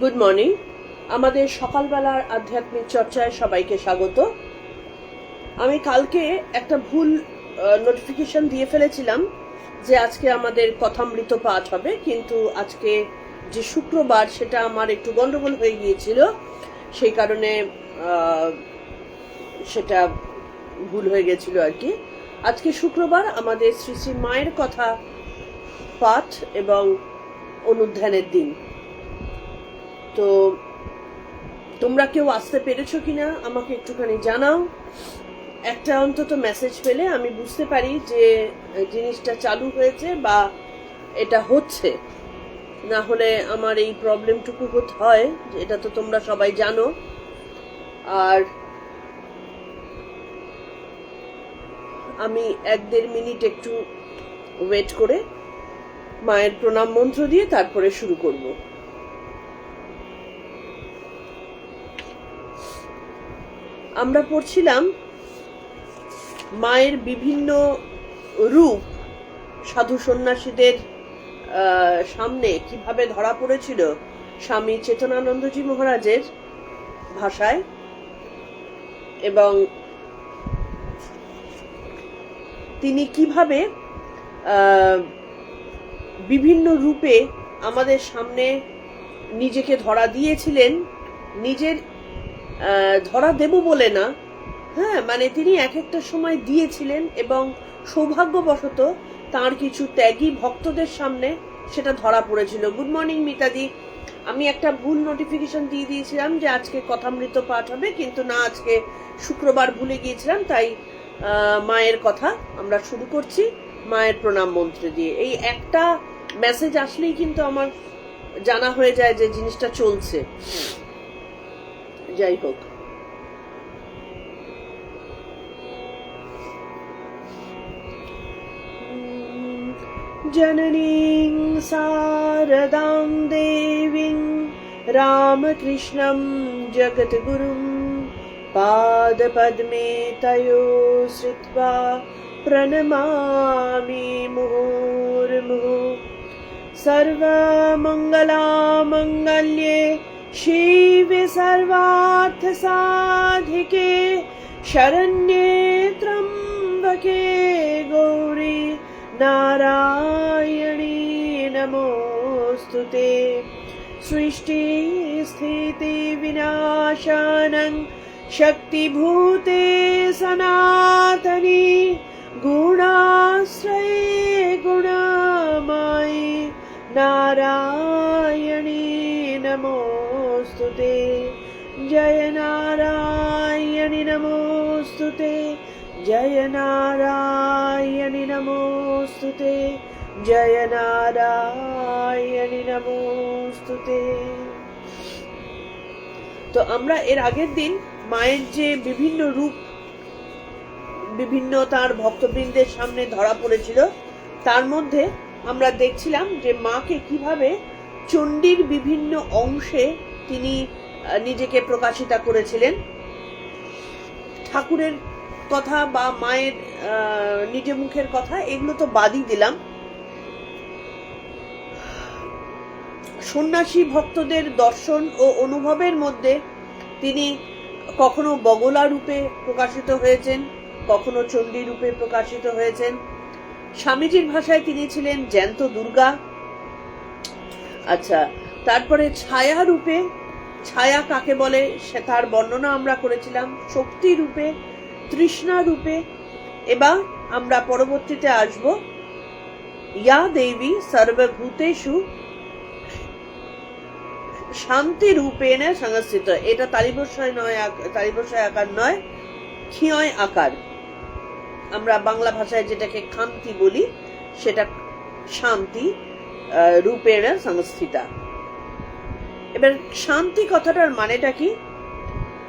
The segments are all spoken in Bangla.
Good morning. আমাদের সকালবেলার আধ্যাত্মিক চর্চায় সবাইকে স্বাগত। আমি কালকে একটা ভুল নোটিফিকেশন দিয়ে ফেলেছিলাম যে আজকে আমাদের কথামৃত পাঠ হবে, কিন্তু আজকে যে শুক্রবার সেটা আমার একটু গন্ডগোল হয়ে গিয়েছিল, সেই কারণে সেটা ভুল হয়ে গেছিল আর কি। আজকে শুক্রবার আমাদের শ্রী শ্রী মায়ের কথা পাঠ এবং অনুধ্যানের দিন। তো তোমরা কেউ আসতে পেরেছো কিনা আমাকে একটুখানি জানাও। একটা অন্তত মেসেজ পেলে আমি বুঝতে পারি যে জিনিসটা চালু হয়েছে বা এটা হচ্ছে। না হলে আমার এই প্রবলেমটুকু হতে হয়, এটা তো তোমরা সবাই জানো। আর আমি 1-1.5 মিনিট একটু ওয়েট করে মায়ের প্রণাম মন্ত্র দিয়ে তারপরে শুরু করব। আমরা পড়ছিলাম মায়ের বিভিন্ন রূপ সাধু সন্ন্যাসীদের সামনে কিভাবে ধরা পড়েছিল স্বামী চেতনানন্দজি মহারাজের ভাষায়, এবং তিনি কিভাবে বিভিন্ন রূপে আমাদের সামনে নিজেকে ধরা দিয়েছিলেন, নিজের ধরা দেব বলে না, হ্যাঁ, মানে তিনি এক একটা সময় দিয়েছিলেন এবং সৌভাগ্যবশত তার কিছু ত্যাগী ভক্তদের সামনে সেটা ধরা পড়েছিল। গুড মর্নিং মিতাদি। আমি একটা ভুল নোটিফিকেশন দিয়ে দিয়েছিলাম যে আজকে কথামৃত পাঠ হবে, কিন্তু না, আজকে শুক্রবার ভুলে গিয়েছিলাম। তাই মায়ের কথা আমরা শুরু করছি মায়ের প্রণাম মন্ত্র দিয়ে। এই একটা মেসেজ আসলেই কিন্তু আমার জানা হয়ে যায় যে জিনিসটা চলছে। যাই হোক, जननीं शारदां देवीं रामकृष्णं जगद्गुरुं पादपद्मे तयो श्रुत्वा प्रणमामि मुहुर्मुहुः। सर्वमङ्गलामङ्गल्ये शिवे सर्वार्थसाधिके शरण्ये त्र्यम्बके गौरी नारायणी नमोस्तुते। सृष्टि स्थिति विनाशानं शक्तिभूते सनातनी गुणाश्रये गुणामयी नारायणी नमोस्तुते। जय नारायणी नमोस्तुते, जय नारायणी नमोस्तुते, जय नारायणी नमोस्तुते। তো আমরা এর আগের দিন মায়ের যে বিভিন্ন রূপ বিভিন্ন তার ভক্তবৃন্দের সামনে ধরা পড়েছিল, তার মধ্যে আমরা দেখছিলাম যে মাকে কিভাবে চণ্ডীর বিভিন্ন অংশে তিনি নিজেকে প্রকাশিত করেছিলেন। ঠাকুরের কথা বা মায়ের নিজ মুখের কথা এগুলো তো বাদই দিলাম। সন্ন্যাসী ভক্তদের দর্শন ও অনুভবের মধ্যে তিনি কখনো বগলা রূপে প্রকাশিত হয়েছেন, কখনো চণ্ডী রূপে প্রকাশিত হয়েছেন। স্বামীজির ভাষায় তিনি ছিলেন জ্যান্ত দুর্গা। আচ্ছা, তারপরে ছায়া রূপে, ছায়া কাকে বলে সে তার বর্ণনা আমরা করেছিলাম, শক্তি রূপে, তৃষ্ণা রূপে। এবার আমরা পরবর্তীতে আসব ইয়া দেবী সর্বভূতেষু শান্তি রূপেণ সংস্থিত। এটা তালিবস্যয় নয়, তালিবস্যয় আকার নয়, ক্ষীয় আকার। আমরা বাংলা ভাষায় যেটাকে খান্তি বলি সেটা শান্তি রূপেণ সংস্থিতা। এবার শান্তি কথাটার মানেটা কি?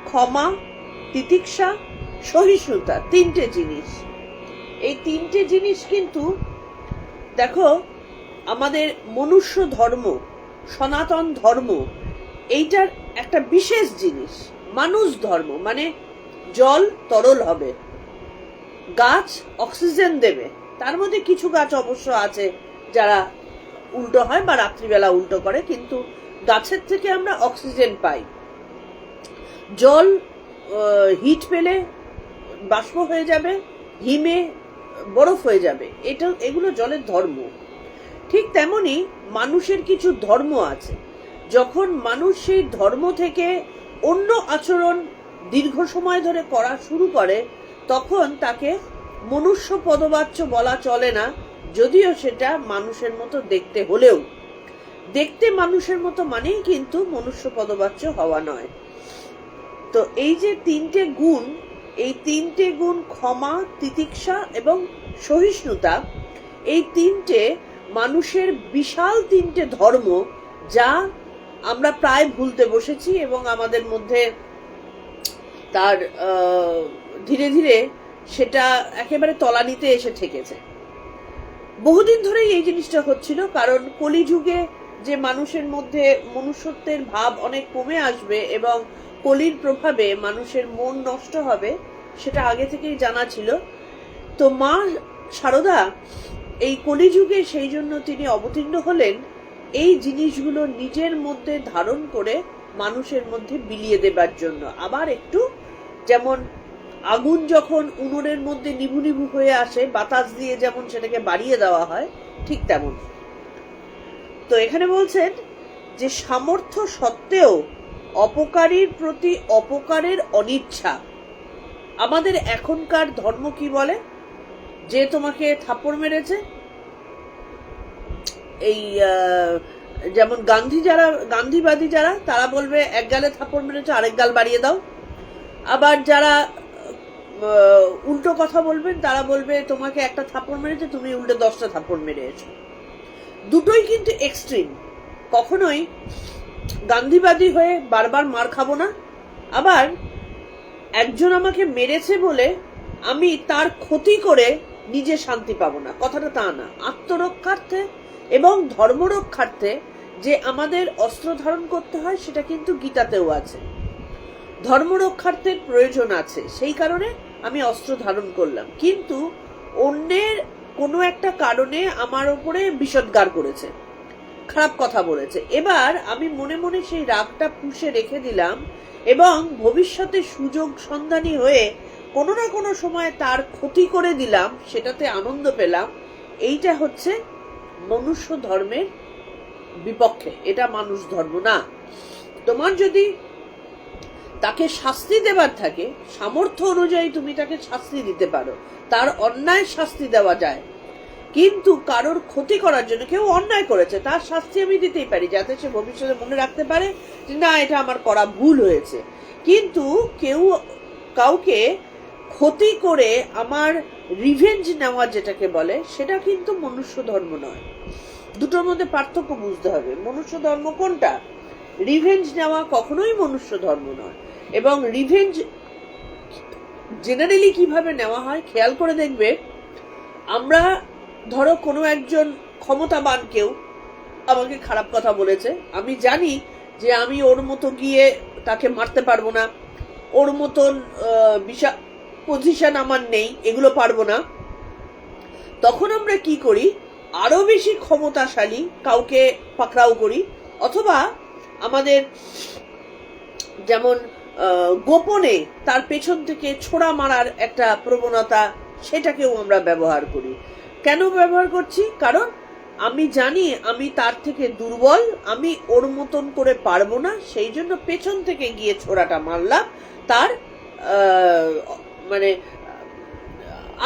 ক্ষমা, তিতিক্ষা, সহিষ্ণুতা, তিনটে জিনিস। এই তিনটে জিনিস কিন্তু দেখো আমাদের মনুষ্য ধর্ম, সনাতন ধর্ম, এইটার একটা বিশেষ জিনিস। মানুষ ধর্ম মানে জল তরল হবে, গাছ অক্সিজেন দেবে, তার মধ্যে কিছু গাছ অবশ্য আছে যারা উল্টো হয় বা রাত্রিবেলা উল্টো করে, কিন্তু গাছের থেকে আমরা অক্সিজেন পাই। জল হিট পেলে বাষ্প হয়ে যাবে, হিমে বরফ হয়ে যাবে, এগুলো জলের ধর্ম। ঠিক তেমনি মানুষের কিছু ধর্ম আছে। যখন মানুষ সেই ধর্ম থেকে অন্য আচরণ দীর্ঘ সময় ধরে করা শুরু করে, তখন তাকে মনুষ্য পদবাচ্য বলা চলে না, যদিও সেটা মানুষের মতো দেখতে হলেও। দেখতে মানুষের মতো মানেই কিন্তু মনুষ্য পদবাচ্য হওয়া নয়। তো এই যে তিনটে গুণ, এই তিনটে গুণ ক্ষমা, তিতিক্ষা এবং সহিষ্ণুতা, এই তিনটে মানুষের বিশাল তিনটে ধর্ম, যা আমরা প্রায় ভুলতে বসেছি এবং আমাদের মধ্যে তার ধীরে ধীরে সেটা একেবারে তলানিতে এসে ঠেকেছে। বহুদিন ধরেই এই জিনিসটা হচ্ছিল, কারণ কলিযুগে যে মানুষের মধ্যে মনুষ্যত্বের ভাব অনেক কমে আসবে এবং কলির প্রভাবে মানুষের মন নষ্ট হবে, সেটা আগে থেকেই জানা ছিল। তো মা শারদা এই কলিযুগে সেই জন্য তিনি অবতীর্ণ হলেন, এই জিনিসগুলো নিজের মধ্যে ধারণ করে মানুষের মধ্যে বিলিয়ে দেবার জন্য। আবার একটু যেমন আগুন যখন উনুনের মধ্যে নিভু নিভু হয়ে আসে, বাতাস দিয়ে যেমন সেটাকে বাড়িয়ে দেওয়া হয়, ঠিক তেমন। তো এখানে বলছেন যে সামর্থ্য সত্ত্বেও অপকারীর প্রতি অপকারের অনিচ্ছা। আমাদের এখনকার ধর্ম কি বলে? যে তোমাকে থাপ্পড় মেরেছে, এই যেমন গান্ধীবাদী যারা, তারা বলবে এক গালে থাপ্পড় মেরেছে, আরেক গাল বাড়িয়ে দাও। আবার যারা উল্টো কথা বলবেন, তারা বলবে তোমাকে একটা থাপ্পড় মেরেছে, তুমি উল্টে 10টা থাপ্পড় মেরেছো। দুটোই কিন্তু এক্সট্রিম। কখনোই গান্ধীবাদী হয়ে বারবার মার খাবো না, আবার একজন আমাকে মেরেছে বলে আমি তার ক্ষতি করে নিজে শান্তি পাবো না, কথাটা তা না। আত্মরক্ষার্থে এবং ধর্মরক্ষার্থে যে আমাদের অস্ত্র ধারণ করতে হয়, সেটা কিন্তু গীতাতেও আছে। ধর্মরক্ষার্থের প্রয়োজন আছে, সেই কারণে আমি অস্ত্র ধারণ করলাম। কিন্তু অন্যের কোনো একটা কারণে আমার উপরে বিষোদ্গার করেছে, খারাপ কথা বলেছে, এবার আমি মনে মনে সেই রাগটা পুষে রেখে দিলাম এবং ভবিষ্যতে সুযোগ সন্ধানী হয়ে কোনো না কোনো সময় তার ক্ষতি করে দিলাম, সেটাতে আনন্দ পেলাম। এইটা হচ্ছে মনুষ্য ধর্মের বিপক্ষে, এটা মানুষ ধর্ম না। তোমার যদি তাকে শাস্তি দেবার থাকে, সামর্থ্য অনুযায়ী তুমি তাকে শাস্তি দিতে পারো, তার অন্যায় শাস্তি দেওয়া যায়। কিন্তু কারোর ক্ষতি করার জন্য, কেউ অন্যায় করেছে, তার শাস্তি আমি দিতেই পারি, যাতে সে ভবিষ্যতে মনে রাখতে পারে যে না, এটা আমার করা ভুল হয়েছে। কিন্তু কেউ কাউকে ক্ষতি করে আমার রিভেঞ্জ নেওয়া যেটাকে বলে, সেটা কিন্তু মনুষ্য ধর্ম নয়। দুটোর মধ্যে পার্থক্য বুঝতে হবে। মনুষ্য ধর্ম কোনটা? রিভেঞ্জ নেওয়া কখনোই মনুষ্য ধর্ম নয়। এবং রিভেঞ্জ জেনারেলি কিভাবে নেওয়া হয় খেয়াল করে দেখবে। আমরা ধরো কোনো একজন ক্ষমতাবান কেউ আমাকে খারাপ কথা বলেছে, আমি জানি যে আমি ওর মতো গিয়ে তাকে মারতে পারবো না, ওর মতন বিশাল পজিশন আমার নেই, এগুলো পারবো না। তখন আমরা কি করি? আরো বেশি ক্ষমতাশালী কাউকে পাকড়াও করি, অথবা আমাদের যেমন গোপনে তার পেছন থেকে ছোড়া মারার একটা প্রবণতা, সেটাকেও আমরা ব্যবহার করি। কেন ব্যবহার করছি? কারণ আমি জানি আমি তার থেকে দুর্বল, আমি ওর মতন করে পারবো না, সেই জন্য পেছন থেকে গিয়ে ছোড়াটা মারলাম, তার মানে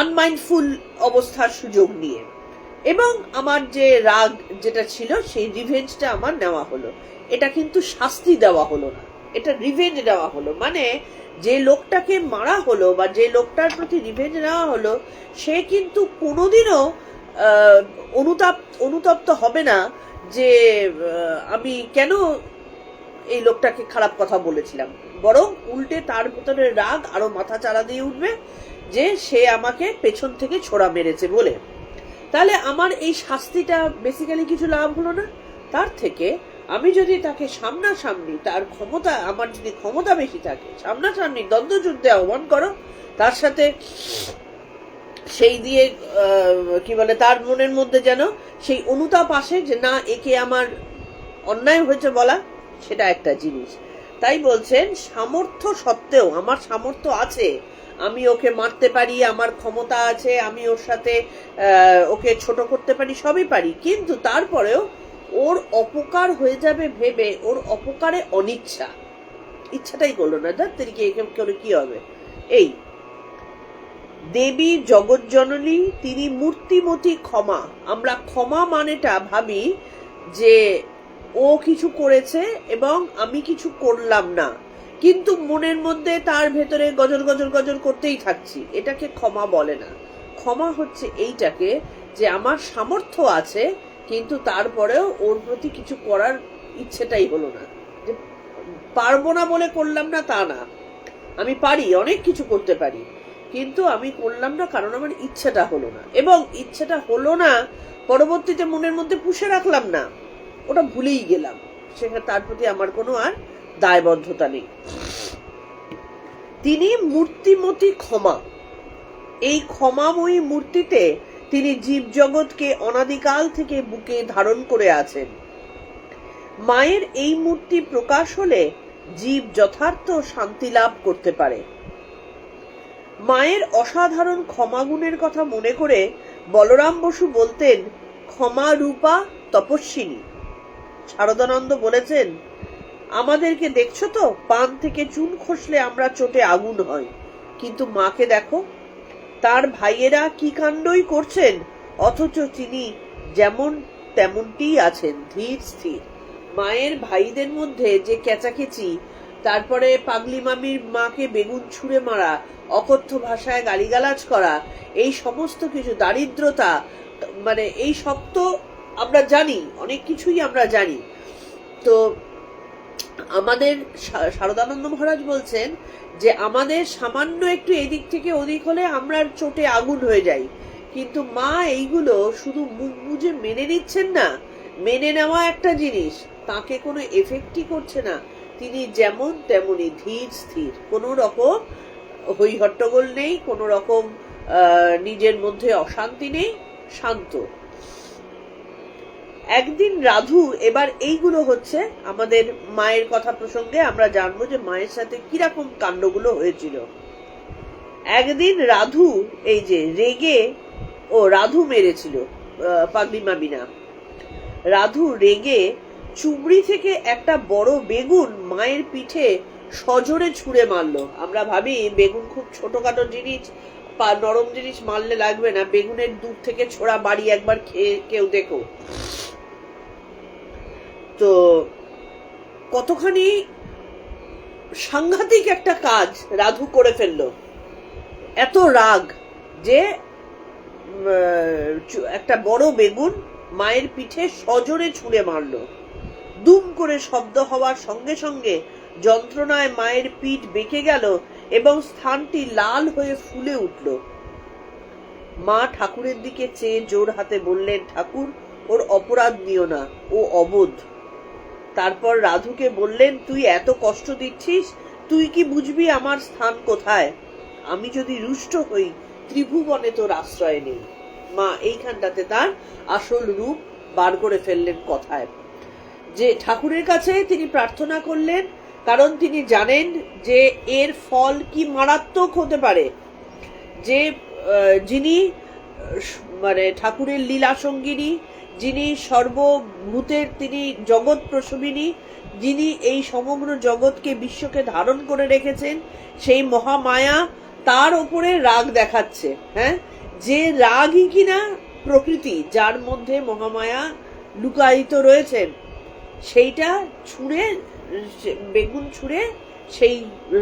আনমাইন্ডফুল অবস্থার সুযোগ নিয়ে। এবং আমার যে রাগ যেটা ছিল, সেই রিভেঞ্জটা আমার নেওয়া হলো। এটা কিন্তু শাস্তি দেওয়া হলো না, এটা রিভেঞ্জ নেওয়া হলো। মানে যে লোকটাকে মারা হলো বা যে লোকটার প্রতি রিভেঞ্জ নেওয়া হলো, সে কিন্তু কোনোদিনও অনুতপ্ত হবে না যে আমি কেন এই লোকটাকে খারাপ কথা বলেছিলাম, বরং উল্টে তার ভেতরে রাগ আরো মাথা চাড়া দিয়ে উঠবে যে সে আমাকে পেছন থেকে ছোড়া মেরেছে বলে। তাহলে আমার এই শাস্তিটা বেসিক্যালি কিছু লাভ হলো না। তার থেকে আমি যদি তাকে সামনাসামনি, তার ক্ষমতা, আমার যদি ক্ষমতা বেশি থাকে, সামনাসামনি দ্বন্দ্বযুদ্ধে আহ্বান করো, তার সাথে সেই দিয়ে কি বলে, তার মনের মধ্যে যেন সেই অনুতাপ আসে যে না, একে আমার অন্যায় হয়েছে বলা, সেটা একটা জিনিস। তাই বলছেন সামর্থ্য সত্ত্বেও, আমার সামর্থ্য আছে, আমি ওকে মারতে পারি, আমার ক্ষমতা আছে, আমি ওর সাথে ওকে ছোট করতে পারি, সবই পারি, কিন্তু তারপরেও ওর অপকার হয়ে যাবে ভেবে ওর অপকারে অনিচ্ছা, ইচ্ছাটাই করলো না, তাদেরকে করে কি হবে। এই দেবী জগৎজননী তিনি মূর্তিমতী ক্ষমা। আমরা ক্ষমা মানেটা ভাবি যে ও কিছু করেছে এবং আমি কিছু করলাম না, কিন্তু মনের মধ্যে তার ভেতরে গজর গজর গজর করতেই থাকছি, এটাকে ক্ষমা বলে না। ক্ষমা হচ্ছে এইটাকে যে আমার সামর্থ্য আছে, কিন্তু তারপরেও ওর প্রতি কিছু করার ইচ্ছেটাই হলো না, যে পারবো না বলে করলাম না তা না, আমি পারি, অনেক কিছু করতে পারি, কিন্তু আমি করলাম না কারণ আমার ইচ্ছাটা হলো না, এবং ইচ্ছাটা হলো না পরবর্তীতে মনের মধ্যে পুষে রাখলাম না, ওটা ভুলেই গেলাম, সেখানে তার প্রতি আমার কোনো আর দায়বদ্ধতা নেই। তিনি মূর্তিমতী ক্ষমা। এই ক্ষমাময়ী মূর্তিতে তিনি জীব জগৎকে অনাদিকাল থেকে বুকে ধারণ করে আছেন। মায়ের এই মূর্তি প্রকাশ হলে জীব যথার্থ শান্তি লাভ করতে পারে। মায়ের অসাধারণ ক্ষমাগুণের কথা মনে করে বলরাম বসু বলতেন, ক্ষমা রূপা তপস্বিনী। শারদানন্দ বলেছেন, আমাদেরকে দেখছো তো, পান থেকে চুন খসলে আমরা চোটে আগুন হয়, কিন্তু মাকে দেখো, তার ভাইয়েরা কি কাণ্ডই করছেন, অথচ তিনি যেমন তেমনটিই আছেন, ধীর স্থির। মায়ের ভাইদের মধ্যে যে কেচাকেচি, তারপরে পাগলি মামির মাকে বেগুন ছুঁড়ে মারা, অকথ্য ভাষায় গালিগালাজ করা, এই সমস্ত কিছু, দারিদ্রতা, মানে এই সব তো আমরা জানি, অনেক কিছুই আমরা জানি। তো আমাদের শারদানন্দ মহারাজ বলছেন যে আমাদের সামান্য একটু এদিক থেকে ওদিক হলে আমরা চোটে আগুন হয়ে যাই, কিন্তু মা এইগুলো শুধু মুখ বুঝে মেনে নিচ্ছেন না, মেনে নেওয়া একটা জিনিস, তাকে কোনো এফেক্টই করছে না, তিনি যেমন তেমনই ধীর স্থির, কোনো রকম হই হট্টগোল নেই, কোনো রকম নিজের মধ্যে অশান্তি নেই, শান্ত। একদিন রাধু, এবার এইগুলো হচ্ছে আমাদের মায়ের কথা প্রসঙ্গে আমরা জানবো যে মায়ের সাথে কিরকম কাণ্ডগুলো হয়েছিল। একদিন রাধু, এই যে রেগে, রাধু মেরেছিল পাগলি মামিনা, রাধু রেগে চুবড়ি থেকে একটা বড় বেগুন মায়ের পিঠে সজোরে ছুঁড়ে মারলো। আমরা ভাবি বেগুন খুব ছোটখাটো জিনিস, নরম জিনিস মারলে লাগবে না, বেগুনের দূর থেকে ছোড়া বাড়ি একবার খেয়ে কেউ দেখো তো, কতখানি সাংঘাতিক একটা কাজ রাধু করে ফেললো। এত রাগ যে একটা বড় বেগুন মায়ের পিঠে সজোরে ছুঁড়ে মারলো। দুম করে শব্দ হওয়ার সঙ্গে সঙ্গে যন্ত্রণায় মায়ের পিঠ বেঁকে গেল এবং স্থানটি লাল হয়ে ফুলে উঠল। মা ঠাকুরের দিকে চেয়ে জোর হাতে বললেন, ঠাকুর, ওর অপরাধ নিও না, ও অবোধ। তারপর রাধুকে বললেন, তুই এত কষ্ট দিচ্ছিস, তুই কি বুঝবি আমার স্থান কোথায়? আমি যদি রুষ্ট হই, ত্রিভুবনে তোর আশ্রয় নেই। মা এইখানটাতে তার আসল রূপ বার করে ফেললেন কথায়, যে ঠাকুরের কাছে তিনি প্রার্থনা করলেন, কারণ তিনি জানেন যে এর ফল কি মারাত্মক হতে পারে। যে যিনি মানে ঠাকুরের লীলা সঙ্গিনী, যিনি সর্বভূতের, তিনি জগৎ প্রসবিনী, যিনি এই সমগ্র জগৎকে, বিশ্বকে ধারণ করে রেখেছেন, সেই মহামায়া তার উপরে রাগ দেখাচ্ছে। হ্যাঁ, যে রাগই কিনা প্রকৃতি, যার মধ্যে মহামায়া লুকায়িত রয়েছেন, সেইটা ছুঁড়ে, বেগুন ছুঁড়ে সেই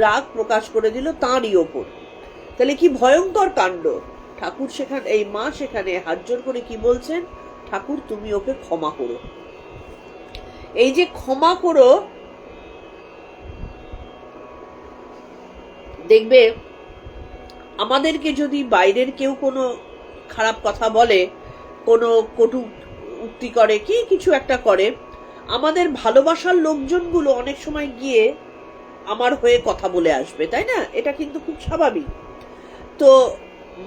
রাগ প্রকাশ করে দিল তাঁরই ওপর। তাহলে কি ভয়ঙ্কর কাণ্ড। ঠাকুর সেখানে, এই মা সেখানে হাত জোর করে কি বলছেন, ঠাকুর তুমি ওকে ক্ষমা করো। এই যে ক্ষমা করো, দেখবে আমাদেরকে যদি বাইরের কেউ কোনো খারাপ কথা বলে, কোনো কটু উক্তি করে, কি কিছু একটা করে, আমাদের ভালোবাসার লোকজনগুলো অনেক সময় গিয়ে আমার হয়ে কথা বলে আসবে, তাই না? এটা কিন্তু খুব স্বাভাবিক। তো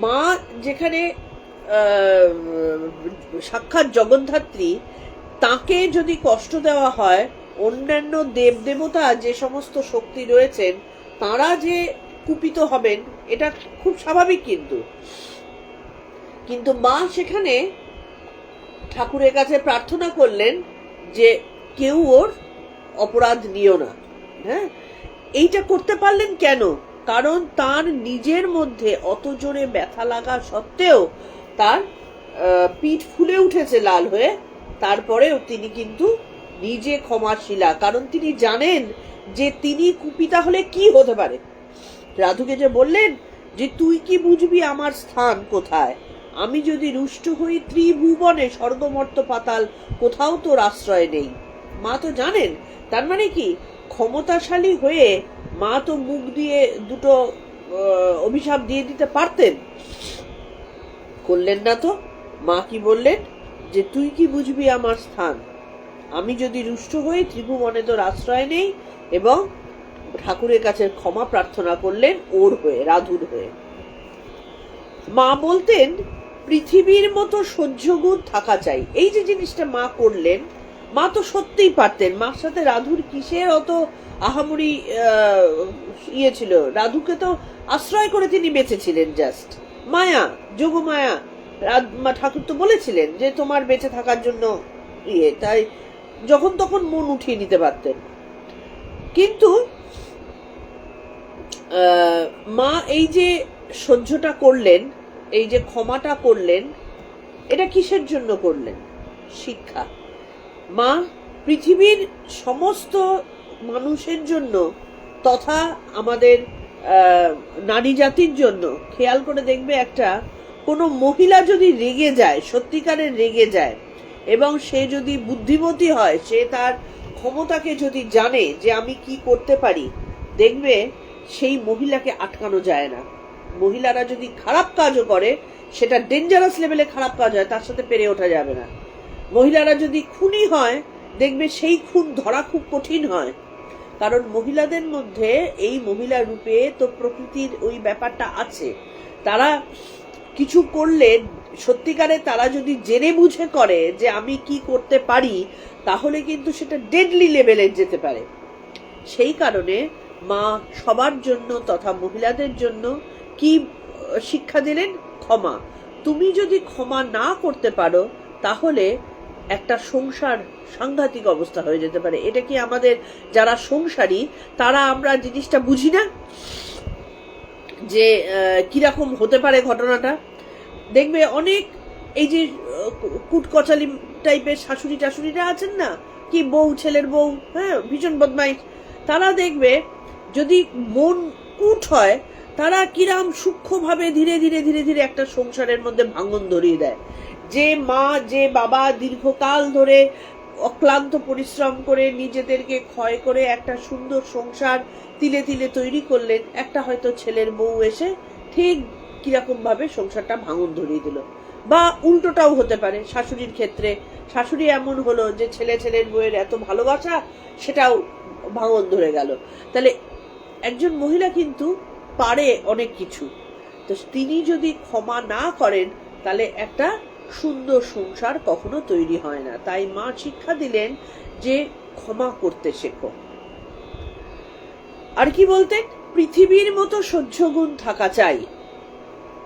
মা যেখানে আহ, সাক্ষাৎ জগদ্ধাত্রী, তাকে যদি কষ্ট দেওয়া হয়, অন্যান্য দেবদেবতা যে সমস্ত শক্তি রয়েছেন তারা যে কুপিত হবেন, এটা খুব স্বাভাবিক। কিন্তু মা সেখানে ঠাকুরের কাছে প্রার্থনা করলেন যে কেউ ওর অপরাধ নিও না। হ্যাঁ, এইটা করতে পারলেন কেন? কারণ তার নিজের মধ্যে অত জোরে ব্যথা লাগা সত্ত্বেও তার পিঠ ফুলে উঠেছে লাল হয়ে, তারপরেও তিনি কিন্তু নিজে ক্ষমাশীলা, কারণ তিনি জানেন যে তিনি কুপিতা হলে কি হতে পারে। রাধুকে যে বললেন যে তুই কি বুঝবি আমার স্থান কোথায়, আমি যদি রুষ্ট হই ত্রিভুবনে স্বর্গমর্ত পাতাল কোথাও তোর আশ্রয় নেই। মা তো জানেন, তার মানে কি ক্ষমতাশালী হয়ে মা তো মুখ দিয়ে দুটো অভিশাপ দিয়ে দিতে পারতেন, করলেন না তো। মা কি বললেন যে তুই কি বুঝবি আমার স্থান, আমি যদি রুষ্ট হই ত্রিভুবনে তোর আশ্রয় নেই, এবং ঠাকুরের কাছে ক্ষমা প্রার্থনা করলেন ওর হয়ে, রাধুর হয়ে। মা বলতেন পৃথিবীর মতো সহ্যগুণ থাকা চাই। এই যে জিনিসটা মা করলেন, মা তো সত্যিই পারতেন। মার সাথে রাধুর কিসের অত আহামরি ইয়ে ছিল? রাধুকে তো আশ্রয় করে তিনি বেঁচেছিলেন, জাস্ট মায়া, যোগমায়া। ঠাকুর তো বলেছিলেন যে তোমার বেঁচে থাকার জন্য ইয়ে, তাই যখন তখন মন উঠিয়ে নিতে পারতেন। কিন্তু মা এই যে সহ্যটা করলেন, এই যে ক্ষমাটা করলেন, এটা কিসের জন্য করলেন? শিক্ষা। মা পৃথিবীর সমস্ত মানুষের জন্য, তথা আমাদের নারী জাতির জন্য, খেয়াল করে দেখবে একটা কোনো মহিলা যদি রেগে যায়, সত্যিকারের রেগে যায়, এবং সে যদি বুদ্ধিমতী হয়, সে তার ক্ষমতাকে যদি জানে যে আমি কি করতে পারি, দেখবে সেই মহিলাকে আটকানো যায় না। মহিলারা যদি খারাপ কাজও করে, সেটা ডেঞ্জারাস লেভেলে খারাপ কাজ হয়, তার সাথে পেরে ওঠা যাবে না। মহিলারা যদি খুনি হয়, দেখবে সেই খুন ধরা খুব কঠিন হয়, কারণ মহিলাদের মধ্যে এই মহিলা রূপে তো প্রকৃতির ওই ব্যাপারটা আছে। তারা কিছু করলে, সত্যিকারে তারা যদি জেনে বুঝে করে যে আমি কি করতে পারি, তাহলে কিন্তু সেটা ডেডলি লেভেলে যেতে পারে। সেই কারণে মা সবার জন্য, তথা মহিলাদের জন্য কি শিক্ষা দিলেন? ক্ষমা। তুমি যদি ক্ষমা না করতে পারো, তাহলে একটা সংসার সাংঘাতিক অবস্থা হয়ে যেতে পারে। এটা কি আমাদের যারা সংসারী, তারা আমরা জিনিসটা বুঝি না যে কিরকম হতে পারে ঘটনাটা? দেখবে অনেক এই যে কুটকচালি টাইপের শাশুড়ি টাশুড়িরা আছেন না, কি বউ, ছেলের বউ, হ্যাঁ, ভীষণ বদমাইশ, তারা দেখবে যদি মন কুট হয়, তারা কিরাম সূক্ষ্মভাবে ধীরে ধীরে ধীরে ধীরে একটা সংসারের মধ্যে ভাঙন ধরিয়ে দেয়। যে মা, যে বাবা দীর্ঘকাল ধরে অক্লান্ত পরিশ্রম করে নিজেদেরকে ক্ষয় করে একটা সুন্দর সংসার তিলে তিলে তৈরি করলেন, একটা হয়তো ছেলের বউ এসে ঠিক কিরকম ভাবে সংসারটা ভাঙন ধরিয়ে দিল। বা উল্টোটাও হতে পারে শাশুড়ির ক্ষেত্রে, শাশুড়ি এমন হলো যে ছেলের বউয়ের এত ভালোবাসা, সেটাও ভাঙন ধরে গেল। তাহলে একজন মহিলা কিন্তু পারে অনেক কিছু, তো তিনি যদি ক্ষমা না করেন, তাহলে একটা সুন্দর সংসার কখনো তৈরি হয় না। তাই মা শিক্ষা দিলেন যে ক্ষমা করতে শেখো। আর কি বলতেন? পৃথিবীর মতো সহ্যগুণ থাকা চাই।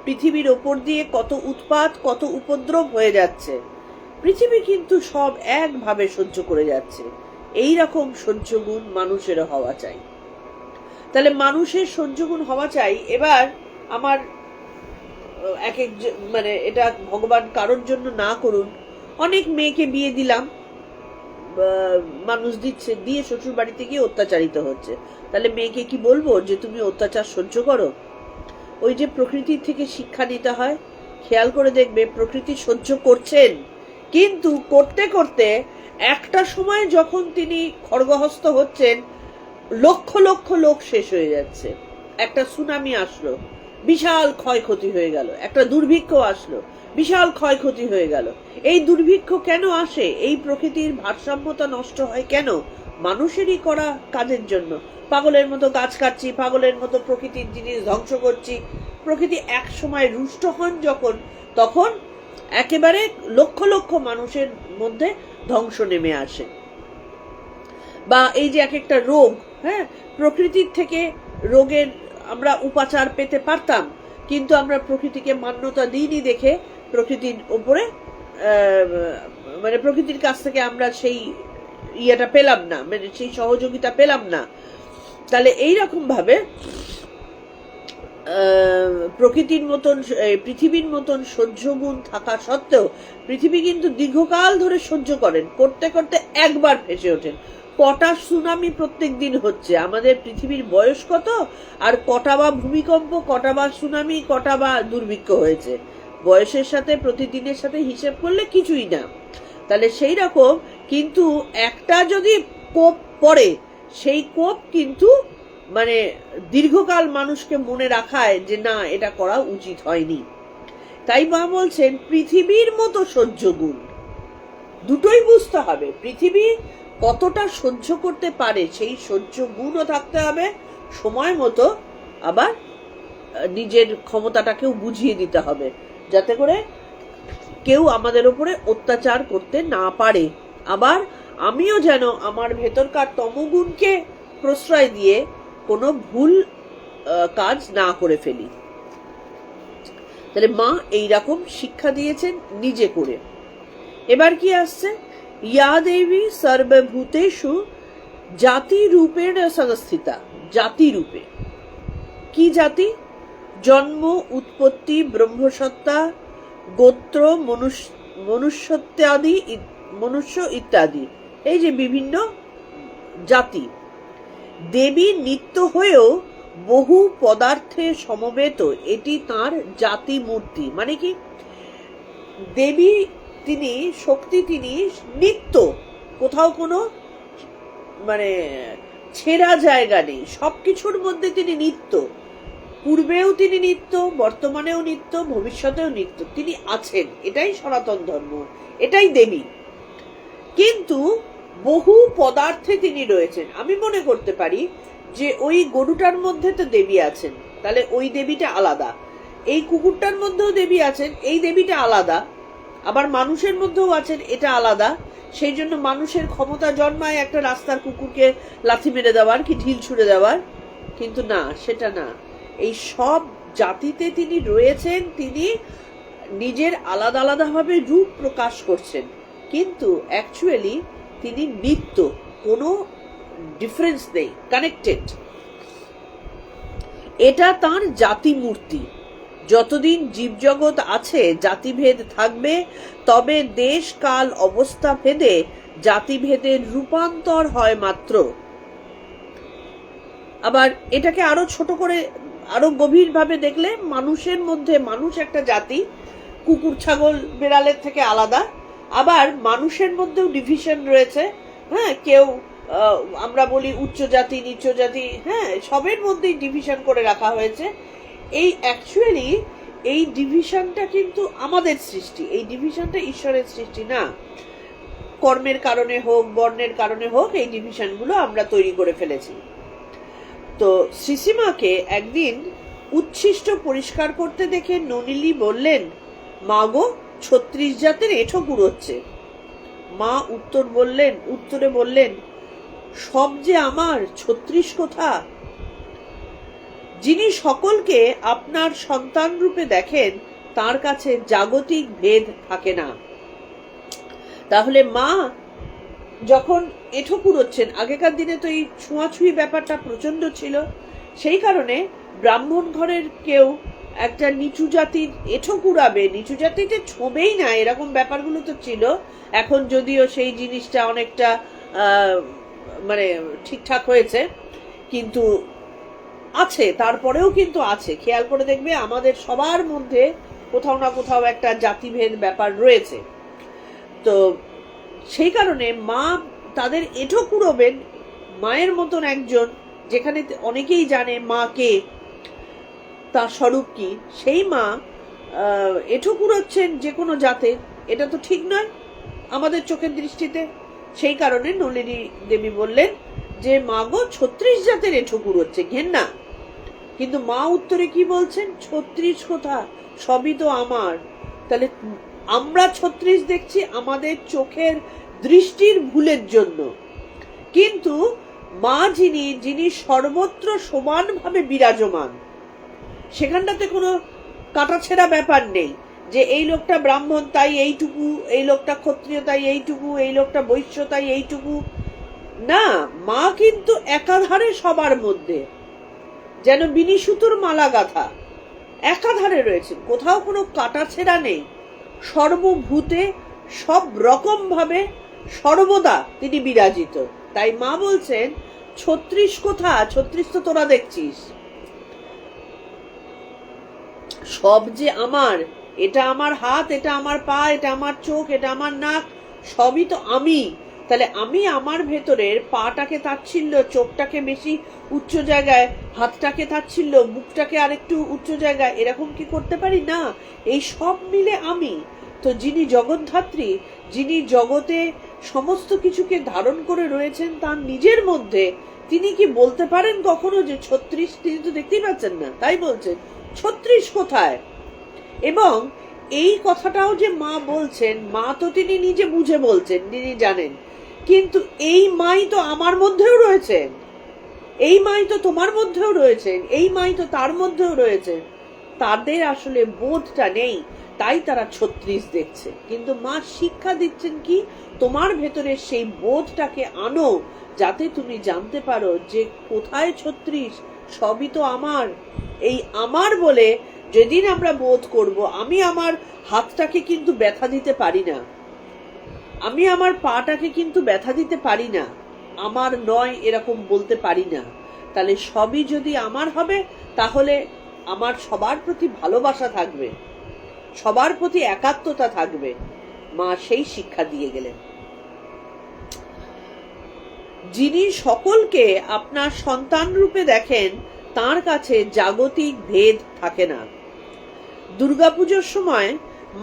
পৃথিবীর ওপর দিয়ে কত উৎপাত, কত উপদ্রব হয়ে যাচ্ছে, পৃথিবী কিন্তু সব একভাবে সহ্য করে যাচ্ছে। এই রকম সহ্যগুণ মানুষেরও হওয়া চাই। তাহলে মানুষের সহ্যগুণ হওয়া চাই। এবার আমার এক এক, মানে এটা ভগবান কারোর জন্য না করুন, অনেক মেয়েকে বিয়ে দিলাম, মানুষ দিচ্ছে, দিয়ে শ্বশুর বাড়িতে গিয়ে অত্যাচারিত হচ্ছে। তাহলে মেয়েকে কি বলবো যে তুমি অত্যাচার সহ্য করো? ওই যে প্রকৃতির থেকে শিক্ষা নিতে হয়। খেয়াল করে দেখবে প্রকৃতি সহ্য করছেন, কিন্তু করতে করতে একটা সময় যখন তিনি খড়গহস্ত হচ্ছেন, লক্ষ লক্ষ লোক শেষ হয়ে যাচ্ছে। একটা সুনামি আসলো, বিশাল ক্ষয়ক্ষতি হয়ে গেল। একটা দুর্ভিক্ষ আসলো, বিশাল ক্ষয়ক্ষতি হয়ে গেল। এই দুর্ভিক্ষ কেন আসে? এই প্রকৃতির ভারসাম্যতা নষ্ট হয় কেন? মানুষেরই করা কাজের জন্য। পাগলের মতো গাছ কাটছি, পাগলের মতো প্রকৃতির জিনিস ধ্বংস করছি, প্রকৃতি এক সময় রুষ্ট হন যখন, তখন একেবারে লক্ষ লক্ষ মানুষের মধ্যে ধ্বংস নেমে আসে। বা এই যে এক একটা রোগ, হ্যাঁ, প্রকৃতির থেকে রোগের আমরা উপাচার পেতে পারতাম, কিন্তু আমরা প্রকৃতিকে মান্যতা দিইনি দেখে প্রকৃতির ওপরে মানে প্রকৃতির কাছ থেকে আমরা সেই ইয়েটা পেলাম না, মানে সেই সহযোগিতা পেলাম না। তাহলে এইরকম ভাবে প্রকৃতির মতন, পৃথিবীর মতন সহ্য গুণ থাকা সত্ত্বেও পৃথিবী কিন্তু দীর্ঘকাল ধরে সহ্য করেন, করতে করতে একবার ফেসে ওঠেন। কটা সুনামি প্রত্যেক দিন হচ্ছে, আমাদের পৃথিবীর বয়স কত, আর কটা বা ভূমিকম্প, কটা বা সুনামি, কটা বা দুর্ভিক্ষ হয়েছে, বয়সের সাথে প্রতিদিনের সাথে হিসেব করলে কিছুই না। তাহলে সেই রকম কিন্তু একটা যদি কোপ পড়ে, সেই কোপ কিন্তু মানে দীর্ঘকাল মানুষকে মনে রাখায় যে না, এটা করা উচিত হয়নি। তাই মা বলছেন পৃথিবীর মতো সহ্য গুণ, দুটোই বুঝতে হবে। পৃথিবী কতটা সহ্য করতে পারে সেই সহ্য গুণও থাকতে হবে, সময় মতো আবার নিজের ক্ষমতাটাকেও বুঝিয়ে দিতে হবে, যাতে করে কেউ আমাদের উপরে অত্যাচার করতে না পারে। আবার আমিও যেন আমার ভেতরকার তমগুণকে প্রশ্রয় দিয়ে কোনো ভুল কাজ না করে ফেলি। তাহলে মা এইরকম শিক্ষা দিয়েছেন নিজে করে। এবার কি আসছে, ইয়া দেবী সর্বভূতেষু জাতি রূপেণ সংস্থিতা। জাতি রূপে কি জাতি? জন্ম, উৎপত্তি, ব্রহ্মসত্তা, গোত্র, মনুষ্য ইত্যাদি, এই যে বিভিন্ন জাতি। দেবী নিত্য হয়েও বহু পদার্থে সমবেত, এটি তার জাতি মূর্তি। মানে কি, দেবী তিনি শক্তি, তিনি নিত্য, কোথাও কোনো মানে ছেঁড়া জায়গা নেই, সবকিছুর মধ্যে তিনি নিত্য। পূর্বেও তিনি নিত্য, বর্তমানেও নিত্য, ভবিষ্যতেও নিত্য, তিনি আছেন। এটাই সনাতন ধর্ম, এটাই দেবী। কিন্তু বহু পদার্থে তিনি রয়েছেন। আমি মনে করতে পারি যে ওই গরুটার মধ্যে তো দেবী আছেন, তাহলে ওই দেবীটা আলাদা। এই কুকুরটার মধ্যেও দেবী আছেন, এই দেবীটা আলাদা। আবার মানুষের মধ্যেও আছেন, এটা আলাদা। সেই জন্য মানুষের ক্ষমতা জন্মায় একটা রাস্তার কুকুরকে লাথি মেরে দেওয়ার, কি ঢিল ছুঁড়ে দেওয়ার, কিন্তু না, সেটা না। এই সব জাতিতে তিনি রয়েছেন, তিনি নিজের আলাদা আলাদাভাবে রূপ প্রকাশ করছেন, কিন্তু অ্যাকচুয়ালি তিনি নিত্য, কোনো ডিফারেন্স নেই, কানেক্টেড। এটা তার জাতি মূর্তি। যতদিন জীবজগৎ আছে জাতিভেদ থাকবে, তবে দেশ কাল অবস্থা ভেদে জাতিভেদের রূপান্তর হয় মাত্র। আবার এটাকে আরো ছোট করে আরো গভীরভাবে দেখলে, মানুষের মধ্যে মানুষ একটা জাতি, কুকুর ছাগল বেড়ালের থেকে আলাদা। আবার মানুষের মধ্যেও ডিভিশন রয়েছে, হ্যাঁ, কেউ আমরা বলি উচ্চ জাতি, নিচ্চ জাতি, হ্যাঁ, সবের মধ্যেই ডিভিশন করে রাখা হয়েছে। এই অ্যাকচুয়ালি এই ডিভিশনটা কিন্তু আমাদের সৃষ্টি, এই ডিভিশনটা ঈশ্বরের সৃষ্টি না। কর্মের কারণে হোক, বর্ণের কারণে হোক, এই ডিভিশনগুলো আমরা তৈরি করে ফেলেছি। তো শ্রীসীমাকে একদিন উচ্ছিষ্ট পরিষ্কার করতে দেখে নলিনী বললেন, মা গো, 36 জাতের এঁঠো কুড়োচ্ছে। মা উত্তরে বললেন, সব যে আমার, 36 কোথা? যিনি সকলকে আপনার সন্তান রূপে দেখেন, তার কাছে জাগতিক ভেদ থাকে না। তাহলে মা যখন এঁঠো কুড়োচ্ছেন, আগেকার দিনে তো এই ছোঁয়াছুঁয়ি ব্যাপারটা প্রচন্ড ছিল, সেই কারণে ব্রাহ্মণ ঘরের কেউ একটা নিচু জাতির এঁঠো কুড়াবে, নিচু জাতিতে ছোঁবেই না, এরকম ব্যাপারগুলো তো ছিল। এখন যদিও সেই জিনিসটা অনেকটা মানে ঠিকঠাক হয়েছে, কিন্তু আছে, তারপরেও কিন্তু আছে। খেয়াল করে দেখবে আমাদের সবার মধ্যে কোথাও না কোথাও একটা জাতিভেদ ব্যাপার রয়েছে। তো সেই কারণে মা তাদের এঁঠো কুড়োবেন, মায়ের মতন একজন, যেখানে অনেকেই জানে মা কে, তার স্বরূপ কি, সেই মা এঁঠো কুড়োচ্ছেন যে কোনো জাতে, এটা তো ঠিক নয় আমাদের চোখের দৃষ্টিতে। সেই কারণে নলিনী দেবী বললেন যে মা গো, 36 জাতের এঁঠো কুড়োচ্ছে, ঘেন্না। কিন্তু মা উত্তরে কি বলছেন, 36 কোথা, সবই তো আমার। তাহলে আমরা 36 দেখছি আমাদের চোখের দৃষ্টির ভুলের জন্য, কিন্তু মা যিনি সর্বত্র সমানভাবে বিরাজমান, সেখানটাতে কোনো কাটাছেঁড়া ব্যাপার নেই যে এই লোকটা ব্রাহ্মণ তাই এইটুকু, এই লোকটা ক্ষত্রিয় তাই এইটুকু, এই লোকটা বৈশ্য তাই এইটুকু। না, মা কিন্তু একাধারে সবার মধ্যে, যেন বিনি সুতোর মালা গাথা, একাধারে রয়েছেন, কোথাও কোনো কাটাছেঁড়া নেই, সর্বভূতে সব রকম ভাবে সর্বদা তিনি বিরাজিত। তাই মা বলছেন 36 কোথা, 36 তো তোরা দেখছিস, সব যে আমার, এটা আমার হাত, এটা আমার পা, এটা আমার চোখ, এটা আমার নাক, সবই তো আমি। তাহলে আমি আমার ভেতরের পাটাকে তাচ্ছিল্য, চোখটাকে বেশি উচ্চ জায়গায়, হাতটাকে তাচ্ছিল্য, মুখটাকে আরেকটু উচ্চ জায়গায়, এরকম কি করতে পারি না? এই সব মিলে আমি তো, যিনি জগৎধাত্রী, যিনি জগতে সমস্ত কিছুকে ধারণ করে রয়েছেন তার নিজের মধ্যে, তিনি কি বলতে পারেন কখনো যে 36? তিনি তো দেখতেই পাচ্ছেন না, তাই বলছেন 36 কোথায়। এবং এই কথাটাও যে মা বলছেন, মা তো তিনি নিজে বুঝে বলছেন, তিনি জানেন, কিন্তু এই মাই তো আমার মধ্যেও রয়েছেন, এই মাই তো তোমার মধ্যেও রয়েছেন, এই মাই তো তার মধ্যেও রয়েছেন। তাদের আসলে বোধটা নেই, তাই তারা 36 দেখছে। কিন্তু মা শিক্ষা দিচ্ছেন কি, তোমার ভেতরে সেই বোধটাকে আনো, যাতে তুমি জানতে পারো যে কোথায় 36, সবই তো আমার। এই আমার বলে যেদিন আমরা বোধ করব, আমি আমার হাতটাকে কিন্তু ব্যথা দিতে পারি না, আমি আমার পাটাকে কিন্তু ব্যথা দিতে পারি না, আমার নয় এরকম বলতে পারি না, তাহলে সবই যদি আমার হবে, তাহলে আমার সবার প্রতি ভালোবাসা থাকবে, সবার প্রতি একাত্মতা থাকবে। মা সেই শিক্ষা দিয়ে গেলেন। যিনি সকলকে আপনার সন্তান রূপে দেখেন, তার কাছে জাগতিক ভেদ থাকে না। দুর্গাপুজোর সময়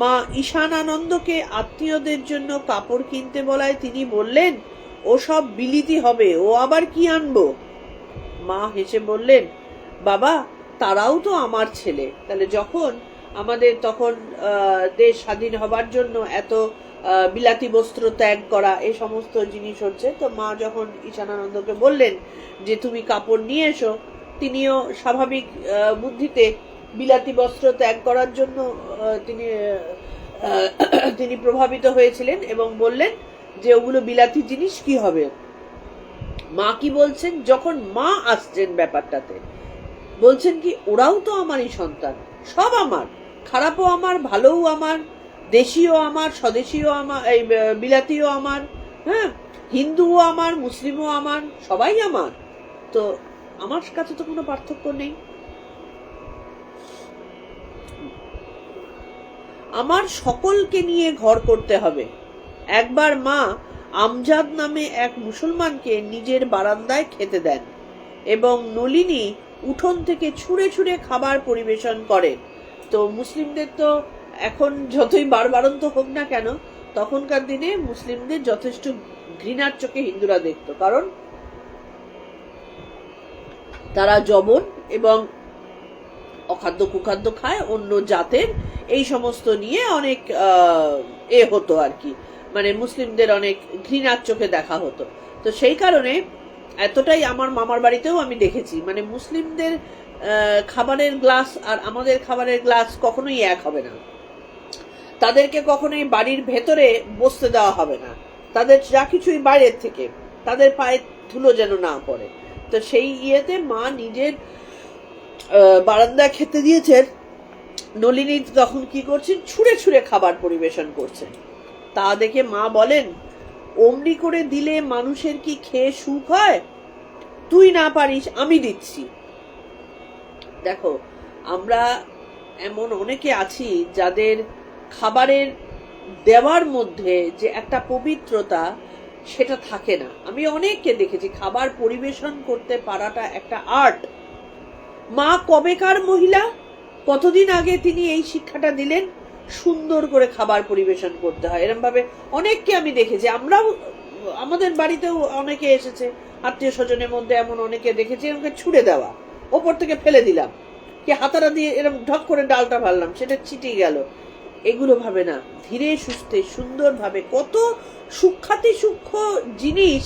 মা ঈশানানন্দকে আত্মীয়দের জন্য কাপড় কিনতে বলায় তিনি বললেন, ও সব বিলিতি হবে, ও আবার কি আনবো? মা হেসে বললেন, বাবা তারাও তো আমার ছেলে। তাহলে যখন আমাদের তখন দেশ স্বাধীন হবার জন্য এত বিলাতি বস্ত্র ত্যাগ করা, এই সমস্ত জিনিস হচ্ছে, তো মা যখন ঈশানানন্দকে বললেন যে তুমি কাপড় নিয়ে এসো, তিনিও স্বাভাবিক বুদ্ধিতে বিলাতি বস্ত্র ত্যাগ করার জন্য তিনি প্রভাবিত হয়েছিলেন এবং বললেন যে ওগুলো বিলাতি জিনিস, কি হবে। মা কি বলছেন, যখন মা আসছেন ব্যাপারটাতে, বলছেন কি ওরাও তো আমারই সন্তান, সব আমার, খারাপও আমার, ভালোও আমার, দেশীয় আমার, স্বদেশীয় আমার, এই বিলাতিও আমার, হ্যাঁ, হিন্দুও আমার, মুসলিমও আমার, সবাই আমার, তো আমার কাছে তো কোনো পার্থক্য নেই। আমার সকলকে নিয়ে ঘর করতে হবে। একবার মা আমজাদ নামে এক মুসলমানকে নিজের বারান্দায় খেতে দেন এবং নলিনী উঠোন থেকে ছুঁড়ে ছুঁড়ে খাবার পরিবেশন করে। তো মুসলিমদের তো এখন যতই বারবারন্ত হোক না কেন, তখনকার দিনে মুসলিমদের যথেষ্ট ঘৃণার চোখে হিন্দুরা দেখতো, কারণ তারা জবন এবং অখাদ্য কুখাদ্য খায়, অন্য জাতের, এই সমস্ত নিয়ে অনেক হতো আর কি, মানে মুসলিমদের অনেক ঘৃণার চোখে দেখা হতো। তো সেই কারণে এতটাই, আমার মামার বাড়িতেও আমি দেখেছি, মানে মুসলিমদের খাবারের গ্লাস আর আমাদের খাবারের গ্লাস কখনোই এক হবে না, তাদেরকে কখনোই বাড়ির ভেতরে বসতে দেওয়া হবে না, তাদের যা কিছুই বাইরের থেকে, তাদের পায়ে ধুলো যেন না পড়ে। তো সেই ইয়েতে মা নিজের বারান্দায় খেতে দিয়েছেন, নলিনী তখন কি করছেন, ছুঁড়ে ছুঁড়ে খাবার পরিবেশন করছেন। তা দেখে মা বলেন, অমনি করে দিলে মানুষের কি খেয়ে সুখ হয়? তুই না পারিস, আমি দিচ্ছি। দেখো, আমরা এমন অনেকে আছি যাদের খাবারের দেওয়ার মধ্যে যে একটা পবিত্রতা, সেটা থাকে না। আমি অনেককে দেখেছি, খাবার পরিবেশন করতে পারাটা একটা আর্ট। মা কবেকার মহিলা, কতদিন আগে তিনি এই শিক্ষাটা দিলেন, সুন্দর করে খাবার পরিবেশন করতে হয়, এরকম ভাবে অনেককে আমি দেখেছি। আমরাও, আমাদের বাড়িতেও অনেকে এসেছে, আত্মীয় স্বজনের মধ্যে এমন অনেকে দেখেছি, আমাকে ছুড়ে দেওয়া, ওপর থেকে ফেলে দিলাম, কি হাতাটা দিয়ে এরকম ঢক করে ডালটা ভাললাম, সেটা ছিটিয়ে গেল, এগুলো ভাবে না। ধীরে সুস্থে সুন্দরভাবে কত সূক্ষ্মাতি সূক্ষ্ম জিনিস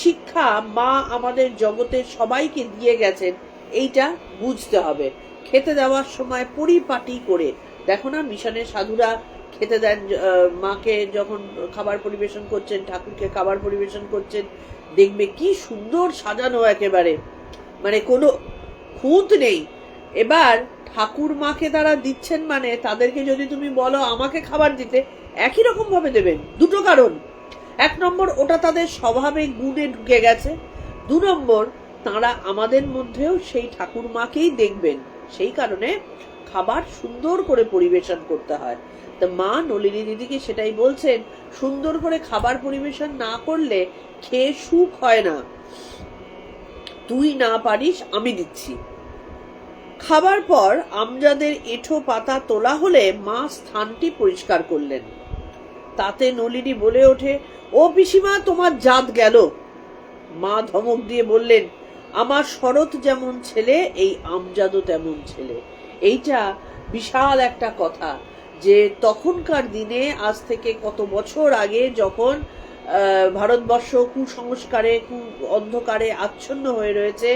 শিক্ষা মা আমাদের জগতের সবাইকে দিয়ে গেছেন, এইটা বুঝতে হবে। খেতে দেওয়ার সময় পরিপাটি করে, দেখো না মিশনের সাধুরা খেতে দেন, মাকে যখন খাবার পরিবেশন করছেন, ঠাকুরকে খাবার পরিবেশন করছেন, দেখবে কি সুন্দর সাজানো একেবারে, মানে কোনো খুঁত নেই। এবার ঠাকুর মাকে তারা দিচ্ছেন, মানে তাদেরকে যদি তুমি বলো আমাকে খাবার দিতে, একই রকম ভাবে দেবেন। দুটো কারণ, এক নম্বর ওটা তাদের স্বভাবে গুণে ঢুকে গেছে, দু নম্বর তারা আমাদের মধ্যেও সেই ঠাকুর মাকেই দেখবেন, সেই কারণে খাবার সুন্দর করে পরিবেশন করতে হয়। তো মা নলিনী দিদিকে সেটাই বলছেন, সুন্দর করে খাবার পরিবেশন না করলে খেয়ে সুখ হয় না, তুই না পারিস আমি দিচ্ছি। খাবার পর আমজাদের এঁঠো পাতা তোলা হলে মা স্থানটি পরিষ্কার করলেন। তাতে নলিনী বলে ওঠে, ও পিসিমা তোমার জাত গেল। মা ধমক দিয়ে বললেন, আমার শরৎ যেমন ছেলে এই আমজাদও তেমন ছেলে। এইটা বিশাল একটা কথা, যে তখনকার দিনে, আজ থেকে কত বছর আগে, যখন ভারতবর্ষ কুসংস্কারে অন্ধকারে আচ্ছন্ন হয়ে রয়েছে,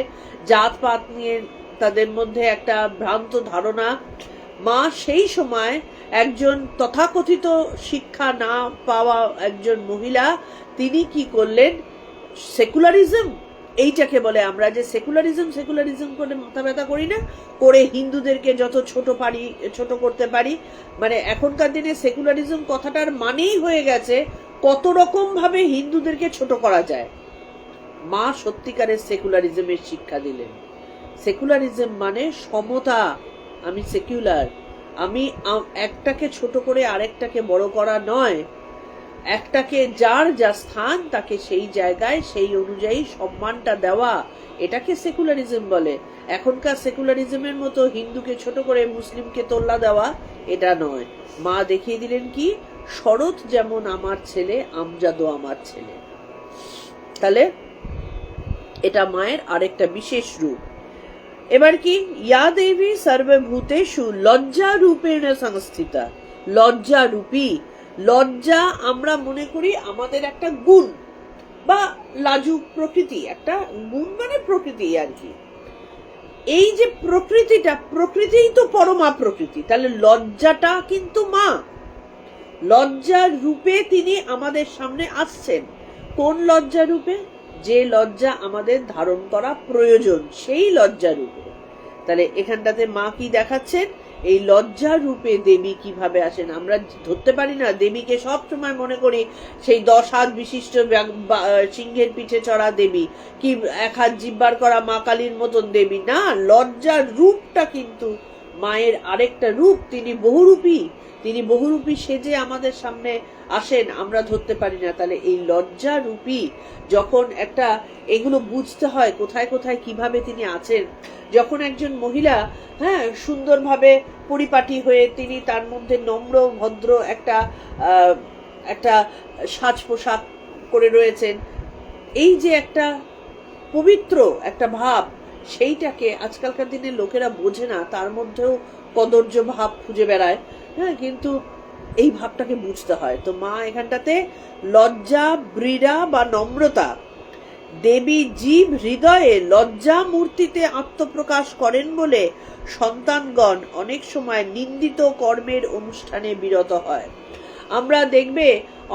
জাতপাত নিয়ে তাদের মধ্যে একটা ভ্রান্ত ধারণা, মা সেই সময় একজন তথাকথিত শিক্ষা না পাওয়া একজন মহিলা, তিনি কি করলেন, সেকুলারিজম, এইটাকে বলে আমরা যে সেকুলারিজম সেকুলারিজম করে মাথা ব্যথা করি না, করে হিন্দুদেরকে যত ছোট পারি ছোট করতে পারি, মানে এখনকার দিনে সেকুলারিজম কথাটার মানেই হয়ে গেছে কত রকম ভাবে হিন্দুদেরকে ছোট করা যায়। মা সত্যিকারের সেকুলারিজমের শিক্ষা দিলেন। সেকুলারিজম মানে সমতা, আমি সেকুলার, আমি একটাকে ছোট করে আরেকটাকে বড় করা নয়, একটাকে যার যা স্থান তাকে সেই জায়গায় সেই অনুযায়ী সম্মানটা দেওয়া, এটাকে সেকুলারিজম বলে। এখনকার সেকুলারিজমের মতো হিন্দুকে ছোট করে মুসলিমকে তোল্লা দেওয়া, এটা নয়। মা দেখিয়ে দিলেন কি, শরৎ যেমন আমার ছেলে আমজাদও আমার ছেলে। তাহলে এটা মায়ের আরেকটা বিশেষ রূপ। এবার কি, ইয়া দেবী সর্বভূতেষু লজ্জা রূপেণ সংস্থিতা। লজ্জা রূপী, লজ্জা আমরা মনে করি আমাদের একটা গুণ বা লাজুক প্রকৃতি, একটা গুণ মানে প্রকৃতি আর কি। এই যে প্রকৃতিটা, প্রকৃতিই তো পরমা প্রকৃতি, তাহলে লজ্জাটা কিন্তু মা, লজ্জার রূপে তিনি আমাদের সামনে আসছেন। কোন লজ্জা রূপে? যে লজ্জা আমাদের ধারণ করা প্রয়োজন, সেই লজ্জা রূপে। তাহলে এখানটাতে মা কি দেখাচ্ছেন, এই লজ্জা রূপে দেবী কিভাবে আসেন। আমরা ধরতে পারি না, দেবীকে সব সময় মনে করি সেই 10 হাত বিশিষ্ট সিংহের পিঠে চড়া দেবী, কি 1 হাত জিব্বার করা মা কালীর মতন দেবী না। লজ্জার রূপটা কিন্তু মায়ের আরেকটা রূপ, তিনি বহুরূপী, তিনি বহুরূপী সেজে আমাদের সামনে আসেন, আমরা ধরতে পারি না। তাহলে এই লজ্জা রূপী যখন একটা, এগুলো বুঝতে হয় কোথায় কোথায় কিভাবে তিনি আছেন। যখন একজন মহিলা সুন্দরভাবে পরিপাটি হয়ে, তিনি তার মধ্যে নম্র ভদ্র একটা সাজ পোশাক করে রয়েছেন, এই যে একটা পবিত্র একটা ভাব, সেইটাকে আজকালকার দিনে লোকেরা বোঝে না, তার মধ্যেও কদর্য ভাব খুঁজে বেড়ায়। কিন্তু এই ভাবটাকে বুঝতে হয়। তো মা এখানটাতে লজ্জা, ব্রীড়া বা নম্রতা, দেবী জীব হৃদয়ে লজ্জা মূর্তিতে আত্মপ্রকাশ করেন বলে সন্তানগণ অনেক সময় নিন্দিত কর্মের অনুষ্ঠানে বিরত হয়। আমরা দেখবে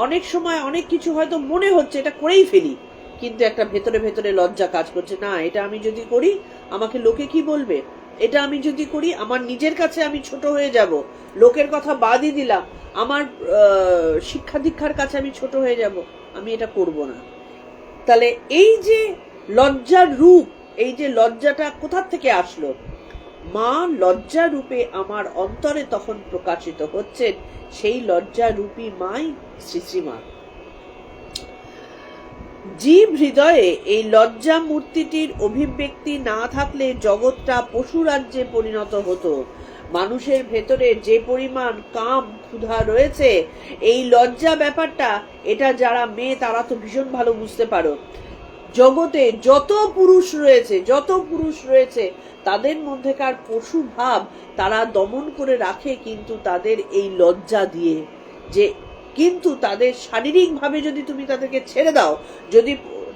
অনেক সময় অনেক কিছু হয়তো মনে হচ্ছে এটা করেই ফেলি, কিন্তু একটা ভেতরে ভেতরে লজ্জা কাজ করছে, না এটা আমি যদি করি আমাকে লোকে কি বলবে, এটা আমি যদি করি আমার নিজের কাছে আমি ছোট হয়ে যাব, লোকের কথা বাদই দিলাম, আমার শিক্ষা দীক্ষার কাছে আমি ছোট হয়ে যাব, আমি এটা করব না। তাহলে এই যে লজ্জার রূপ, এই যে লজ্জাটা কোথা থেকে আসলো, মা লজ্জা রূপে আমার অন্তরে তখন প্রকাশিত হচ্ছেন, সেই লজ্জা রূপী মাই শ্রী শ্রীমা। জীব হৃদয়ে এই লজ্জা মূর্তিটির অভিব্যক্তি না থাকলে জগৎটা পশু রাজ্যে পরিণত হতো। মানুষের ভেতরে যে পরিমাণ কাম ক্ষুধা রয়েছে, এই লজ্জা ব্যাপারটা, এটা যারা মেয়ে তারা তো ভীষণ ভালো বুঝতে পারো। জগতে যত পুরুষ রয়েছে তাদের মধ্যেকার পশু ভাব তারা দমন করে রাখে, কিন্তু তাদের এই লজ্জা দিয়ে। যে কিন্তু তাদের শারীরিক ভাবে যদি তুমি তাদেরকে ছেড়ে দাও, যদি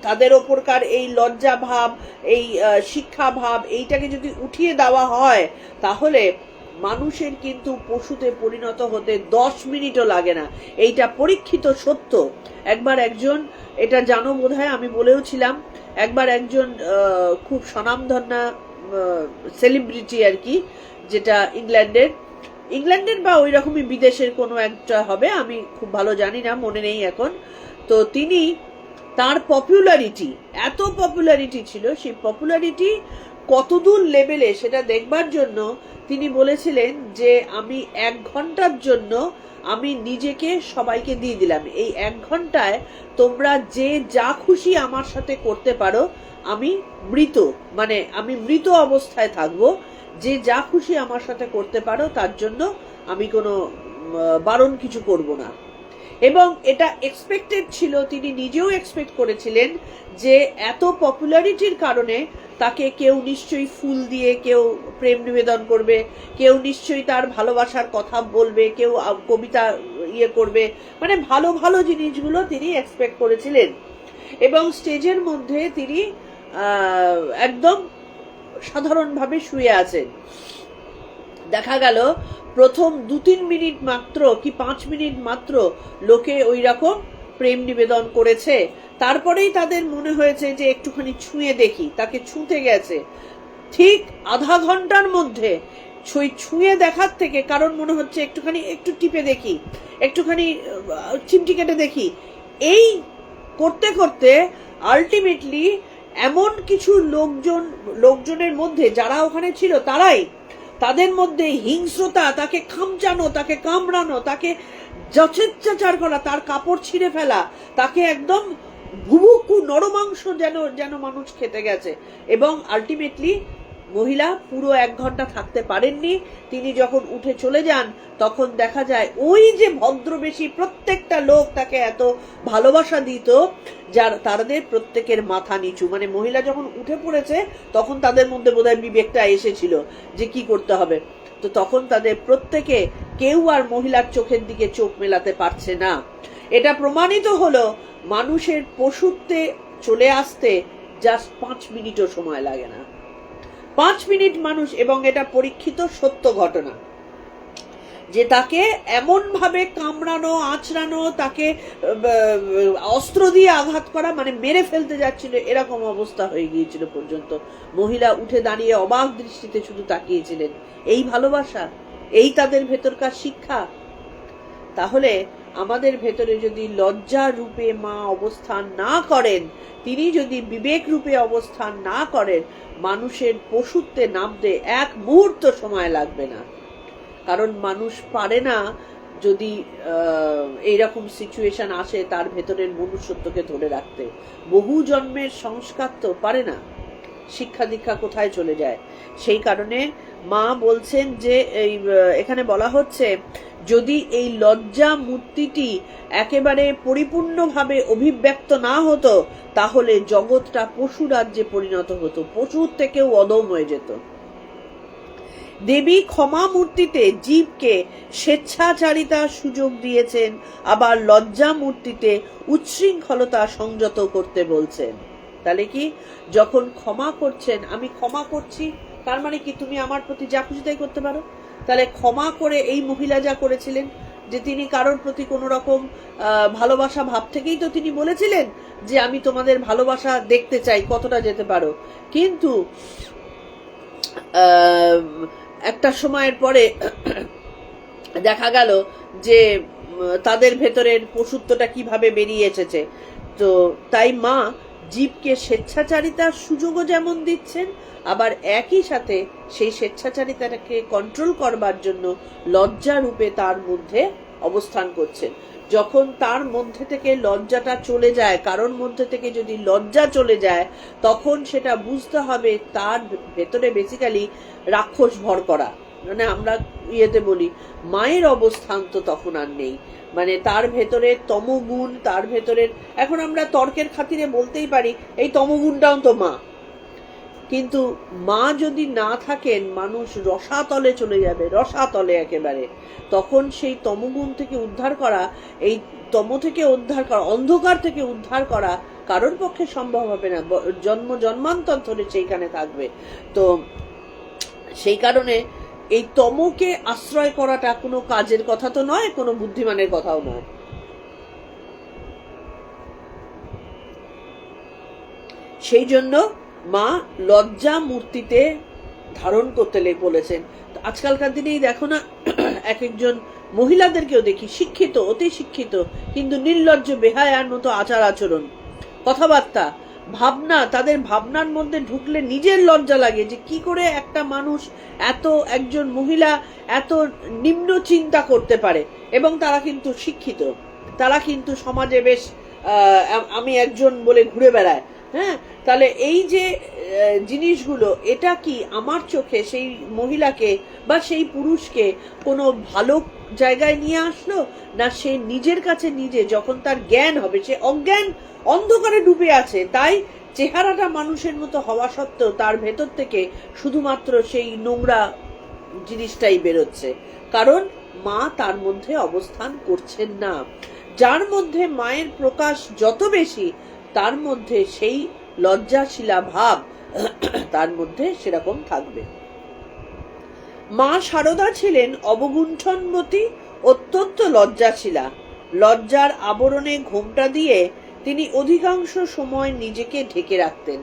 তাদের ওপরকার এই লজ্জা ভাব, এই শিক্ষা ভাব, এইটাকে যদি উঠিয়ে দেওয়া হয়, তাহলে মানুষের কিন্তু পশুতে পরিণত হতে 10 মিনিটও লাগে না। এইটা পরীক্ষিত সত্য। একবার একজন, এটা জানো বোধহয়, আমি বলেও ছিলাম, একবার একজন খুব স্বনামধন্যা সেলিব্রিটি আর কি, যেটা ইংল্যান্ডের বা ওই রকমই বিদেশের কোনো একটা হবে, আমি খুব ভালো জানি না, মনে নেই এখন। তো তিনি, তার পপুলারিটি, এত পপুলারিটি ছিল, সেই পপুলারিটি কতদূর লেভেলে সেটা দেখবার জন্য তিনি বলেছিলেন যে আমি 1 ঘন্টার জন্য আমি নিজেকে সবাইকে দিয়ে দিলাম, এই 1 ঘন্টায় তোমরা যে যা খুশি আমার সাথে করতে পারো, আমি মৃত অবস্থায় থাকবো, যে যা খুশি আমার সাথে করতে পারো তার জন্য আমি কোনো বারণ কিছু করব না। এবং এটা এক্সপেক্টেড ছিল, তিনি নিজেও এক্সপেক্ট করেছিলেন যে এত পপুলারিটির কারণে তাকে কেউ নিশ্চয়ই ফুল দিয়ে কেউ প্রেম নিবেদন করবে, কেউ নিশ্চয়ই তার ভালোবাসার কথা বলবে, কেউ কবিতা করবে, মানে ভালো ভালো জিনিসগুলো তিনি এক্সপেক্ট করেছিলেন। এবং স্টেজের মধ্যে তিনি একদম সাধারণভাবে শুয়ে আছেন। দেখা গেল প্রথম 2-3 মিনিট মাত্র কি 5 মিনিট মাত্র লোকে ওই রকম প্রেম নিবেদন করেছে, তারপরেই তাদের মনে হয়েছে যে একটুখানি ছুঁয়ে দেখি, তাকে ছুঁতে গেছে। ঠিক আধা ঘন্টার মধ্যে ছুঁয়ে দেখার থেকে কারণ মনে হচ্ছে একটু টিপে দেখি, একটুখানি চিমটি কেটে দেখি, এই করতে করতে আলটিমেটলি এমন কিছু লোকজনের মধ্যে যারা ওখানে ছিল, তাদের মধ্যে হিংস্রতা, তাকে খামচানো, তাকে কামড়ানো, তাকে যথেচ্ছাচার করা, তার কাপড় ছিঁড়ে ফেলা, তাকে একদম ভুবুকু নরমাংস যেন মানুষ খেতে গেছে। এবং আলটিমেটলি মহিলা পুরো 1 ঘন্টা থাকতে পারেননি। তিনি যখন উঠে চলে যান, তখন দেখা যায় ওই যে ভদ্রবেশী প্রত্যেকটা লোক তাকে এত ভালোবাসা দিত, তাদের প্রত্যেকের মাথা নিচু। মানে মহিলা যখন উঠে পড়েছে, তখন তাদের মধ্যে বোধহয় বিবেকটা এসেছিল যে কি করতে হবে। তো তখন তাদের প্রত্যেকে, কেউ আর মহিলার চোখের দিকে চোখ মেলাতে পারছে না। এটা প্রমাণিত হলো মানুষের পশুত্বে চলে আসতে জাস্ট 5 মিনিটও সময় লাগে না। 5 মিনিট মানুষ, এবং এটা পরীক্ষিত সত্য ঘটনা, যে তাকে এমন ভাবে কামড়ানো, আঁচড়ানো, তাকে অস্ত্র দিয়ে আঘাত করা, মানে মেরে ফেলতে যাচ্ছিল, এরকম অবস্থা হয়ে গিয়েছিল পর্যন্ত। মহিলা উঠে দাঁড়িয়ে অবাক দৃষ্টিতে শুধু তাকিয়েছিলেন। এই ভালোবাসা, এই তাদের ভেতরকার শিক্ষা। তাহলে আমাদের ভেতরে যদি লজ্জা রূপে মা অবস্থান না করেন, তিনি যদি বিবেক রূপে অবস্থান না করেন, মানুষের পশুত্বে নামতে 1 মুহূর্ত সময় লাগবে না। কারণ মানুষ পারে না, যদি এইরকম সিচুয়েশন আসে, তার ভেতরের মনুষ্যত্বকে ধরে রাখতে। বহু জন্মের সংস্কার তো পারে না, শিক্ষা দীক্ষা কোথায় চলে যায়। সেই কারণে মা বলছেন যে এখানে বলা হচ্ছে, যদি এই লজ্জা মূর্তিটি একেবারে পরিপূর্ণভাবে অভিব্যক্ত না হতো, তাহলে জগৎটা পশু রাজ্যে পরিণত হতো, পশুর থেকেও অদম হয়ে যেত। দেবী ক্ষমা মূর্তিতে জীবকে স্বেচ্ছাচারিতার সুযোগ দিয়েছেন, আবার লজ্জা মূর্তিতে উচ্ছৃঙ্খলতা সংযত করতে বলছেন। তাহলে কি, যখন ক্ষমা করছেন, আমি ক্ষমা করছি, তার মানে কি তুমি আমার প্রতি যা খুশি তাই করতে পারো। তাহলে ক্ষমা করে এই মহিলা যা করেছিলেন, যে তিনি কারোর প্রতি কোনো রকম ভালোবাসা ভাব থেকেই তো তিনি বলেছিলেন যে আমি তোমাদের ভালোবাসা দেখতে চাই, কতটা যেতে পারো। কিন্তু একটা সময়ের পরে দেখা গেল যে তাদের ভেতরের পশুত্বটা কিভাবে বেরিয়ে এসেছে। তো তাই মা জীবকে স্বেচ্ছাচারিতার সুযোগও যেমন দিচ্ছেন, আবার একই সাথে সেই স্বেচ্ছাচারিতাটাকে কন্ট্রোল করবার জন্য লজ্জা রূপে তার মধ্যে অবস্থান করছেন। যখন তার মধ্যে থেকে লজ্জাটা চলে যায়, কারোর মধ্যে থেকে যদি লজ্জা চলে যায়, তখন সেটা বুঝতে হবে তার ভেতরে বেসিক্যালি রাক্ষস ভর করা, মানে আমরা ইয়েতে বলি মায়ের অবস্থান তো তখন আর নেই, মানে তার ভেতরে তমগুণ, তার ভেতরের, এখন আমরা তর্কের খাতিরে বলতেই পারি এই তমগুণটাও তো মা, কিন্তু মা যদি না থাকেন মানুষ রসাতলে চলে যাবে, রসাতলে একেবারে। তখন সেই তমগুণ থেকে উদ্ধার করা, এই তম থেকে উদ্ধার করা, অন্ধকার থেকে উদ্ধার করা কারোর পক্ষে সম্ভব হবে না, জন্ম জন্মান্তর ধরে সেইখানে থাকবে। তো সেই কারণে এই তমকে আশ্রয় করাটা কোনো কাজের কথা তো নয়, কোনো বুদ্ধিমানের কথাও নয়। সেই জন্য মা লজ্জা মূর্তিতে ধারণ করতে বলেছেন। আজকালকার দিনেই দেখো না, এক একজন মহিলাদেরকেও দেখি শিক্ষিত, অতি শিক্ষিত, কিন্তু নির্লজ্জ বেহায়ার মতো আচার আচরণ, কথাবার্তা, ভাবনা, তাদের ভাবনার মধ্যে ঢুকলে নিজের লজ্জা লাগে যে কি করে একটা মানুষ, এত একজন মহিলা এত নিম্ন চিন্তা করতে পারে। এবং তারা কিন্তু শিক্ষিত, তারা কিন্তু সমাজে বেশ আমি একজন বলে ঘুরে বেড়ায়। হ্যাঁ, তাহলে এই যে জিনিসগুলো, এটা কি আমার চোখে সেই মহিলাকে বা সেই পুরুষকে কোনো ভালো জায়গায় নিয়ে আসলো না? সে নিজের কাছে নিজে, যখন তার জ্ঞান হবে, সে অজ্ঞান অন্ধকারে ডুবে আছে, তাই চেহারাটা মানুষের মতো হওয়া সত্ত্বেও তার ভেতর থেকে শুধুমাত্র সেই নোংরা জিনিসটাই বেরোচ্ছে, কারণ মা তার মধ্যে অবস্থান করছেন না। যার মধ্যে মায়ের প্রকাশ যত বেশি, তার মধ্যে সেই লজ্জাশীলা ভাব তার মধ্যে সেরকম থাকবে। মা শারদা ছিলেন অবগুণ্ঠনবতী, অত্যন্ত লজ্জাশীলা। লজ্জার আবরণে ঘোমটা দিয়ে তিনি অধিকাংশ সময় নিজেকে ঢেকে রাখতেন।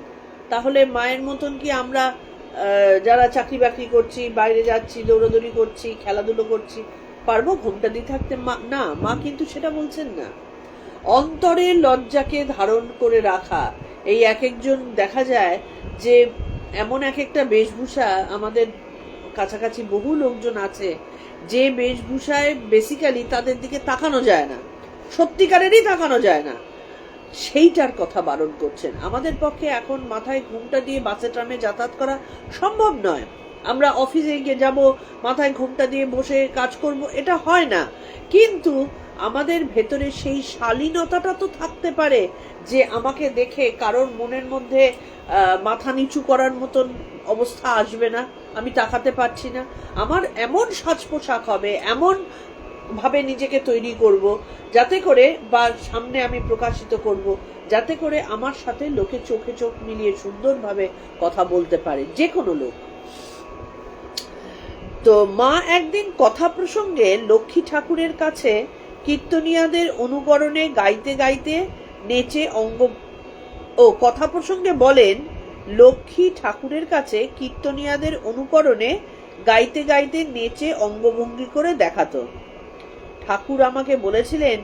তাহলে মায়ের মতন কি আমরা যারা চাকরি বাকরি করছি, বাইরে যাচ্ছি, দৌড়াদৌড়ি করছি, খেলাধুলো করছি, পারবো ঘোমটা দিয়ে থাকতে? না, মা কিন্তু সেটা বলছেন না। অন্তরের লজ্জাকে ধারণ করে রাখা, এই এক একজন দেখা যায় যে এমন এক একটা বেশভূষা, আমাদের কাছাকাছি বহু লোকজন আছে যে বেশভূষায় বেসিক্যালি তাদের দিকে তাকানো যায় না, সত্যিকারেরই তাকানো যায় না, সেইটার কথা বারণ করছেন। আমাদের পক্ষে এখন মাথায় ঘুমটা দিয়ে বাসে ট্রামে যাতায়াত করা সম্ভব নয়। আমরা অফিসে গিয়ে যাব, মাথায় ঘুমটা দিয়ে বসে কাজ করব, এটা হয় না। কিন্তু আমাদের ভেতরে সেই শালীনতাটা তো থাকতে পারে যে আমাকে দেখে কারোর মনের মধ্যে মাথা নিচু করার মতন অবস্থা আসবে না, আমি তাকাতে পারছি না। আমার এমন সাজ পোশাক হবে, এমন ভাবে নিজেকে তৈরি করব যাতে করে, বা সামনে আমি প্রকাশিত করব যাতে করে আমার সাথে লোকে চোখে চোখ মিলিয়ে সুন্দরভাবে কথা বলতে পারে, যে কোনো লোক। তো মা একদিন কথা প্রসঙ্গে লক্ষ্মী ঠাকুরের কাছে কীর্তনিয়াদের অনুকরণে গাইতে গাইতে নেচে কথা প্রসঙ্গে বলেন, লক্ষ্মী ঠাকুরের কাছে কীর্তনিয়াদের অনুকরণে গাইতে গাইতে নেচে অঙ্গভঙ্গি করে দেখাতো। ঠাকুর আমাকে বলেছিলেন,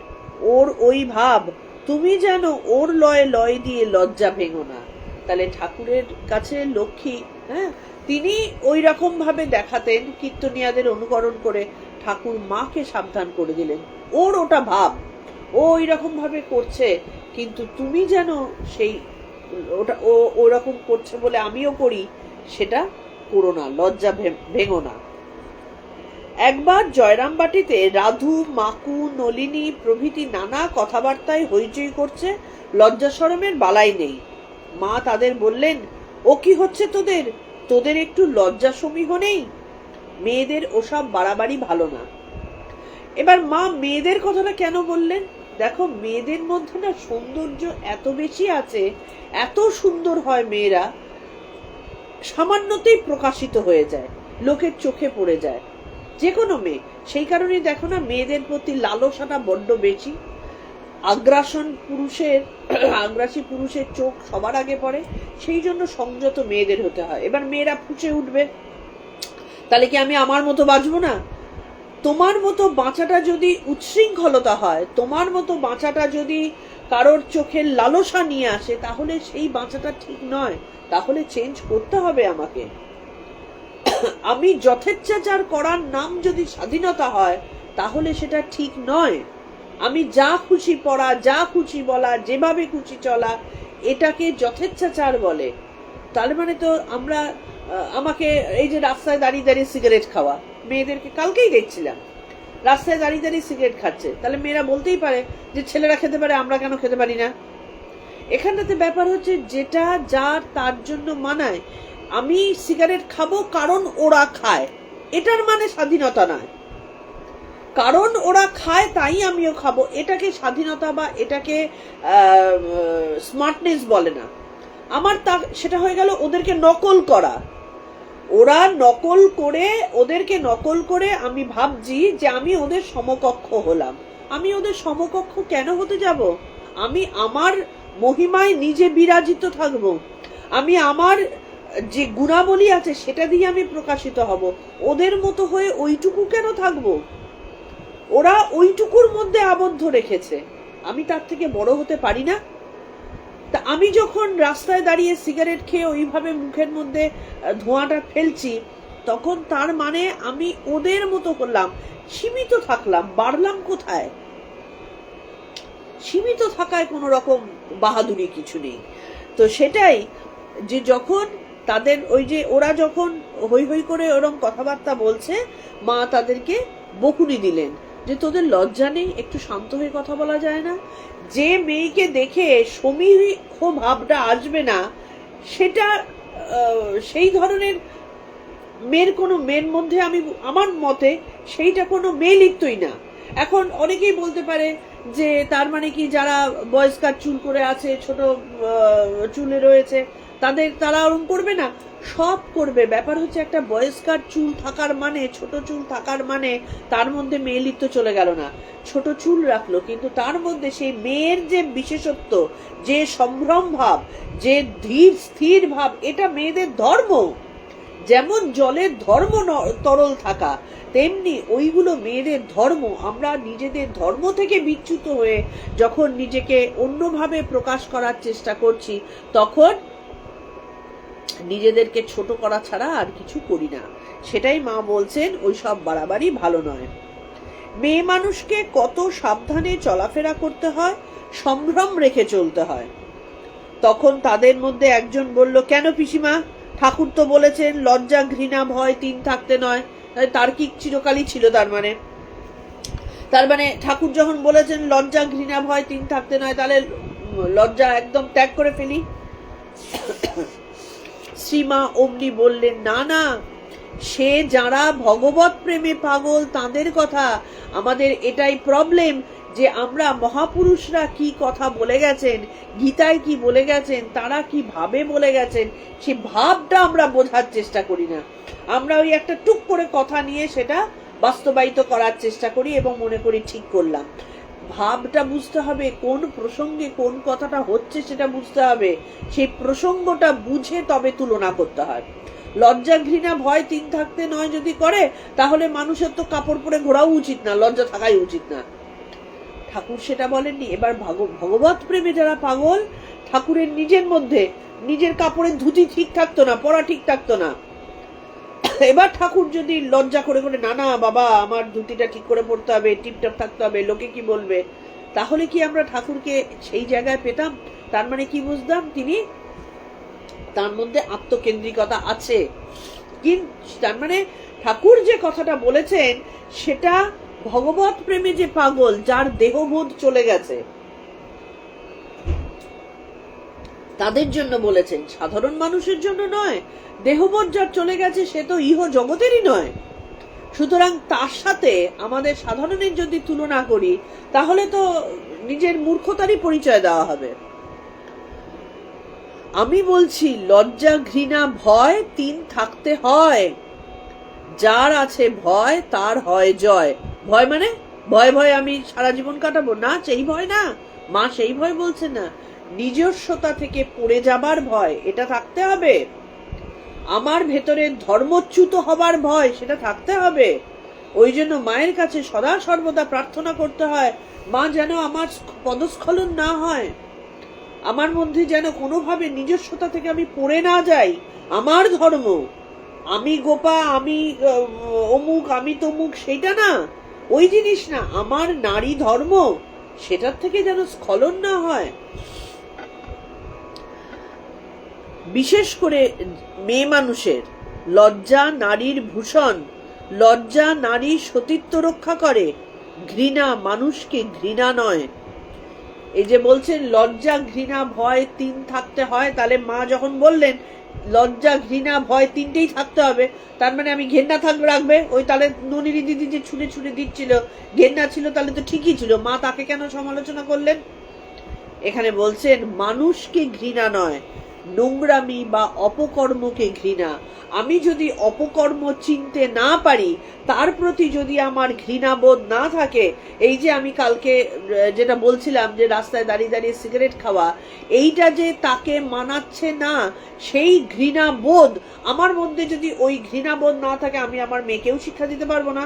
ওর ওই ভাব, তুমি যেন ওর লয়ে লয় দিয়ে লজ্জা ভেঙো না। তাহলে ঠাকুরের কাছে লক্ষ্মী, হ্যাঁ, তিনি ওই রকম ভাবে দেখাতেন কীর্তনিয়াদের অনুকরণ করে। ঠাকুর মাকে সাবধান করে দিলেন, ওর ওটা ভাব, ও ওই রকম ভাবে করছে, কিন্তু তুমি যেন সেই ওটা ও ওরকম করছে বলে আমিও করি, সেটা করো না, লজ্জা ভেঙো না। একবার জয়রামবাটিতে রাধু, মাকু, নলিনী প্রভৃতি নানা কথাবার্তায় হইচই করছে, লজ্জা শরমের বালাই নেই। মা তাদের বললেন, ও কি হচ্ছে তোদের? তোদের একটু লজ্জা সমীহ নেই? মেয়েদের ওসব বাড়াবাড়ি ভালো না। এবার মা মেয়েদের কথাটা কেন বললেন? দেখো, মেয়েদের মধ্যে না সৌন্দর্য এত বেশি আছে, এত সুন্দর হয় মেয়েরা, সামান্যতেই প্রকাশিত হয়ে যায়, লোকের চোখে পড়ে যায় যে কোনো মেয়ে। সেই কারণেই দেখো না মেয়েদের প্রতি লালসাটা বড্ড বেশি। আগ্রাসী পুরুষের চোখ সবার আগে পড়ে, সেই জন্য সংযত মেয়েদের হতে হয়। এবার মেয়েরা ফুঁসে উঠবে, তাহলে কি আমি আমার মতো বাঁচবো না? তোমার মতো বাঁচাটা যদি উচ্ছৃঙ্খলতা হয়, তোমার মতো বাঁচাটা যদি কারোর চোখের লালসা নিয়ে আসে, তাহলে সেই বাঁচাটা ঠিক নয়, তাহলে চেঞ্জ করতে হবে আমাকে। আমি যথেচ্ছাচার করার নাম যদি স্বাধীনতা হয়, তাহলে সেটা ঠিক নয়। আমি যা খুশি পড়া, যা খুশি বলা, যেভাবে খুশি চলা, এটাকে যথেচ্ছাচার বলে। তার মানে তো আমরা আমাকে এই যে রাস্তায় দাঁড়িয়ে দাঁড়িয়ে সিগারেট খাওয়া, মেয়েদেরকে কালকেই দেখছিলাম রাস্তায় দাঁড়িয়ে দাঁড়িয়ে সিগারেট খাচ্ছে, তাহলে মেয়েরা বলতেই পারে যে ছেলেরা খেতে পারে, আমরা কেন খেতে পারি না? এখানটাতে ব্যাপার হচ্ছে যেটা যার তার জন্য মানায়। আমি সিগারেট খাবো কারণ ওরা খায়, এটার মানে স্বাধীনতা নয়। কারণ ওরা খায় তাই আমিও খাবো, এটাকে স্বাধীনতা বা এটাকে স্মার্টনেস বলে না। আমার তা সেটা হয়ে গেল ওদেরকে নকল করা। ওরা নকল করে, ওদেরকে নকল করে আমি ভাবছি যে আমি ওদের সমকক্ষ হলাম। আমি ওদের সমকক্ষ কেন হতে যাব? আমি আমার মহিমায় নিজে বিরাজিত থাকব, আমি আমার যে গুণাবলী আছে সেটা দিয়ে আমি প্রকাশিত হব। ওদের মতো হয়ে ওইটুকু কেন থাকবো? ওরা ওইটুকুর মধ্যে আবদ্ধ রেখেছে, আমি তার থেকে বড় হতে পারি না? তা আমি যখন রাস্তায় দাঁড়িয়ে সিগারেট খেয়ে ওইভাবে মুখের মধ্যে ধোঁয়াটা ফেলছি, তখন তার মানে আমি ওদের মতো হলাম, সীমিত থাকলাম, বাড়লাম কোথায়? সীমিত থাকায় কোনো রকম বাহাদুরি কিছু নেই। তো সেটাই যে যখন তাদের ওই যে ওরা যখন হই হই করে ওরকম কথাবার্তা বলছে, মা তাদেরকে বকুনি দিলেন যে তোদের লজ্জা নেই, একটু শান্ত হয়ে কথা বলা যায় না? যে মেয়েকে দেখে সমীহ ভাবটা আসবে না, সেটা সেই ধরনের মেয়ের মধ্যে আমি আমার মতে সেইটা কোনো মেয়ে লিপ্তই না। এখন অনেকেই বলতে পারে যে তার মানে কি যারা বয়স্কার চুল করে আছে, ছোট চুলে রয়েছে, তারা ওরকম করবে না? সব করবে। ব্যাপার হচ্ছে একটা বয়স্কার চুল থাকার মানে, ছোট চুল থাকার মানে তার মধ্যে মেয়েলিত্ব চলে গেল না। ছোট চুল রাখলো, কিন্তু তার মধ্যে সেই মেয়ের যে বিশেষত্ব, যে সম্ভ্রম ভাব, যে ধীর স্থির ভাব, এটা মেয়েদের ধর্ম। যেমন জলের ধর্ম তরল থাকা, তেমনি ওইগুলো মেয়েদের ধর্ম। আমরা নিজেদের ধর্ম থেকে বিচ্যুত হয়ে যখন নিজেকে অন্যভাবে প্রকাশ করার চেষ্টা করছি, তখন নিজেদেরকে ছোট করা ছাড়া আর কিছু করি না। সেটাই মা বলছেন, ওই সব বাড়াবাড়ি ভালো নয়। মেয়ে মানুষকে কত সাবধানে চলাফেরা করতে হয়, সম্ভ্রম রেখে চলতে হয়। তখন তাদের মধ্যে একজন বলল, কেন পিসিমা, ঠাকুর তো বলেছেন লজ্জা ঘৃণা ভয় তিন থাকতে নয়। তার কি চিরকালই ছিল? তার মানে ঠাকুর যখন বলেছেন লজ্জা ঘৃণা ভয় তিন থাকতে নয়, তাহলে লজ্জা একদম ত্যাগ করে ফেলি? শ্রীমা অমনি বললেন, না না, সে যারা ভগবত প্রেমে পাগল তাদের কথা। আমাদের এটাই প্রবলেম যে আমরা মহাপুরুষরা কি কথা বলে গেছেন, গীতায় কি বলে গেছেন, তারা কি ভাবে বলে গেছেন, সে ভাবটা আমরা বোঝার চেষ্টা করি না। আমরা ওই একটা টুক করে কথা নিয়ে সেটা বাস্তবায়িত করার চেষ্টা করি এবং মনে করি ঠিক করলাম। ভাবটা বুঝতে হবে, কোন প্রসঙ্গে কোন কথাটা হচ্ছে সেটা বুঝতে হবে, সেই প্রসঙ্গটা বুঝে তবে তুলনা করতে হয়। লজ্জা ঘৃণা ভয় তিন থাকতে নয় যদি করে, তাহলে মানুষের তো কাপড় পরে ঘোরাও উচিত না, লজ্জা থাকাই উচিত না। ঠাকুর সেটা বলেননি। এবার ভগবত প্রেমে যারা পাগল, ঠাকুরের নিজের মধ্যে নিজের কাপড়ের ধুতি ঠিক থাকতো না, পরা ঠিক থাকতো না। এবার ঠাকুর যদি লজ্জা করে করে, না না বাবা, আমার ধুতিটা ঠিক করে পড়তে হবে, টিপটপ থাকতে হবে, লোকে কি বলবে, তাহলে কি আমরা ঠাকুরকে সেই জায়গায় পেতাম? তার মানে কি বুঝতাম? তিনি, তার মধ্যে আত্মকেন্দ্রিকতা আছে। কিন্তু তার মানে ঠাকুর যে কথাটা বলেছেন সেটা ভগবত প্রেমে যে পাগল, যার দেহবোধ চলে গেছে, তাদের জন্য বলেছেন, সাধারণ মানুষের জন্য নয়। দেহবোধ যার চলে গেছে সে তো ইহ জগতেরই নয়। সুতরাং তার সাথে আমাদের সাধারণের যদি তুলনা করি, তাহলে তো নিজের মূর্খতারই পরিচয় দেওয়া হবে। আমি বলছি লজ্জা ঘৃণা ভয় তিন থাকতে হয়। যার আছে ভয় তার হয় জয়। ভয় মানে ভয় ভয় আমি সারা জীবন কাটাবো না, সেই ভয় না। মা সেই ভয় বলছে না, নিজস্বতা থেকে পড়ে যাবার ভয়, এটা থাকতে হবে। আমার ভেতরে ধর্মচ্যুত হবার ভয়, সেটা থাকতে হবে। ওই জন্য মায়ের কাছে সদা সর্বদা প্রার্থনা করতে হয়, মা যেন আমার পদস্খলন না হয়, আমার মধ্যে যেন কোনোভাবে নিজস্বতা থেকে আমি পড়ে না যাই। আমার ধর্ম, আমি গোপা, আমি অমুক, আমি তমুক, সেইটা না, ওই জিনিস না। আমার নারী ধর্ম, সেটার থেকে যেন স্খলন না হয়। বিশেষ করে মেয়ে মানুষের লজ্জা নারীর ভূষণ, লজ্জা নারীর সতীত্ব রক্ষা করে, ঘৃণা মানুষকে ঘৃণা নয়। এই যে বলছেন লজ্জা ঘৃণা ভয় 3 থাকতে হয়, তাহলে মা যখন বললেন লজ্জা ঘৃণা ভয় 3টেই থাকতে হবে, তার মানে আমি ঘেন্না রাখবে, ওই তাহলে ননিনী দিদি যে ছুঁড়ে ছুঁড়ে দিচ্ছিল ঘেন্না ছিল, তাহলে তো ঠিকই ছিল, মা তাকে কেন সমালোচনা করলেন? এখানে বলছেন মানুষকে ঘৃণা নয়, নোংরামি বা অপকর্মকে ঘৃণা। আমি যদি অপকর্ম চিনতে না পারি, তার প্রতি যদি আমার ঘৃণাবোধ না থাকে, এই যে আমি কালকে যেটা বলছিলাম যে রাস্তায় দাঁড়িয়ে দাঁড়িয়ে সিগারেট খাওয়া, এইটা যে তাকে মানাচ্ছে না, সেই ঘৃণাবোধ আমার মধ্যে যদি ওই ঘৃণাবোধ না থাকে, আমি আমার মেয়েকেও শিক্ষা দিতে পারবো না,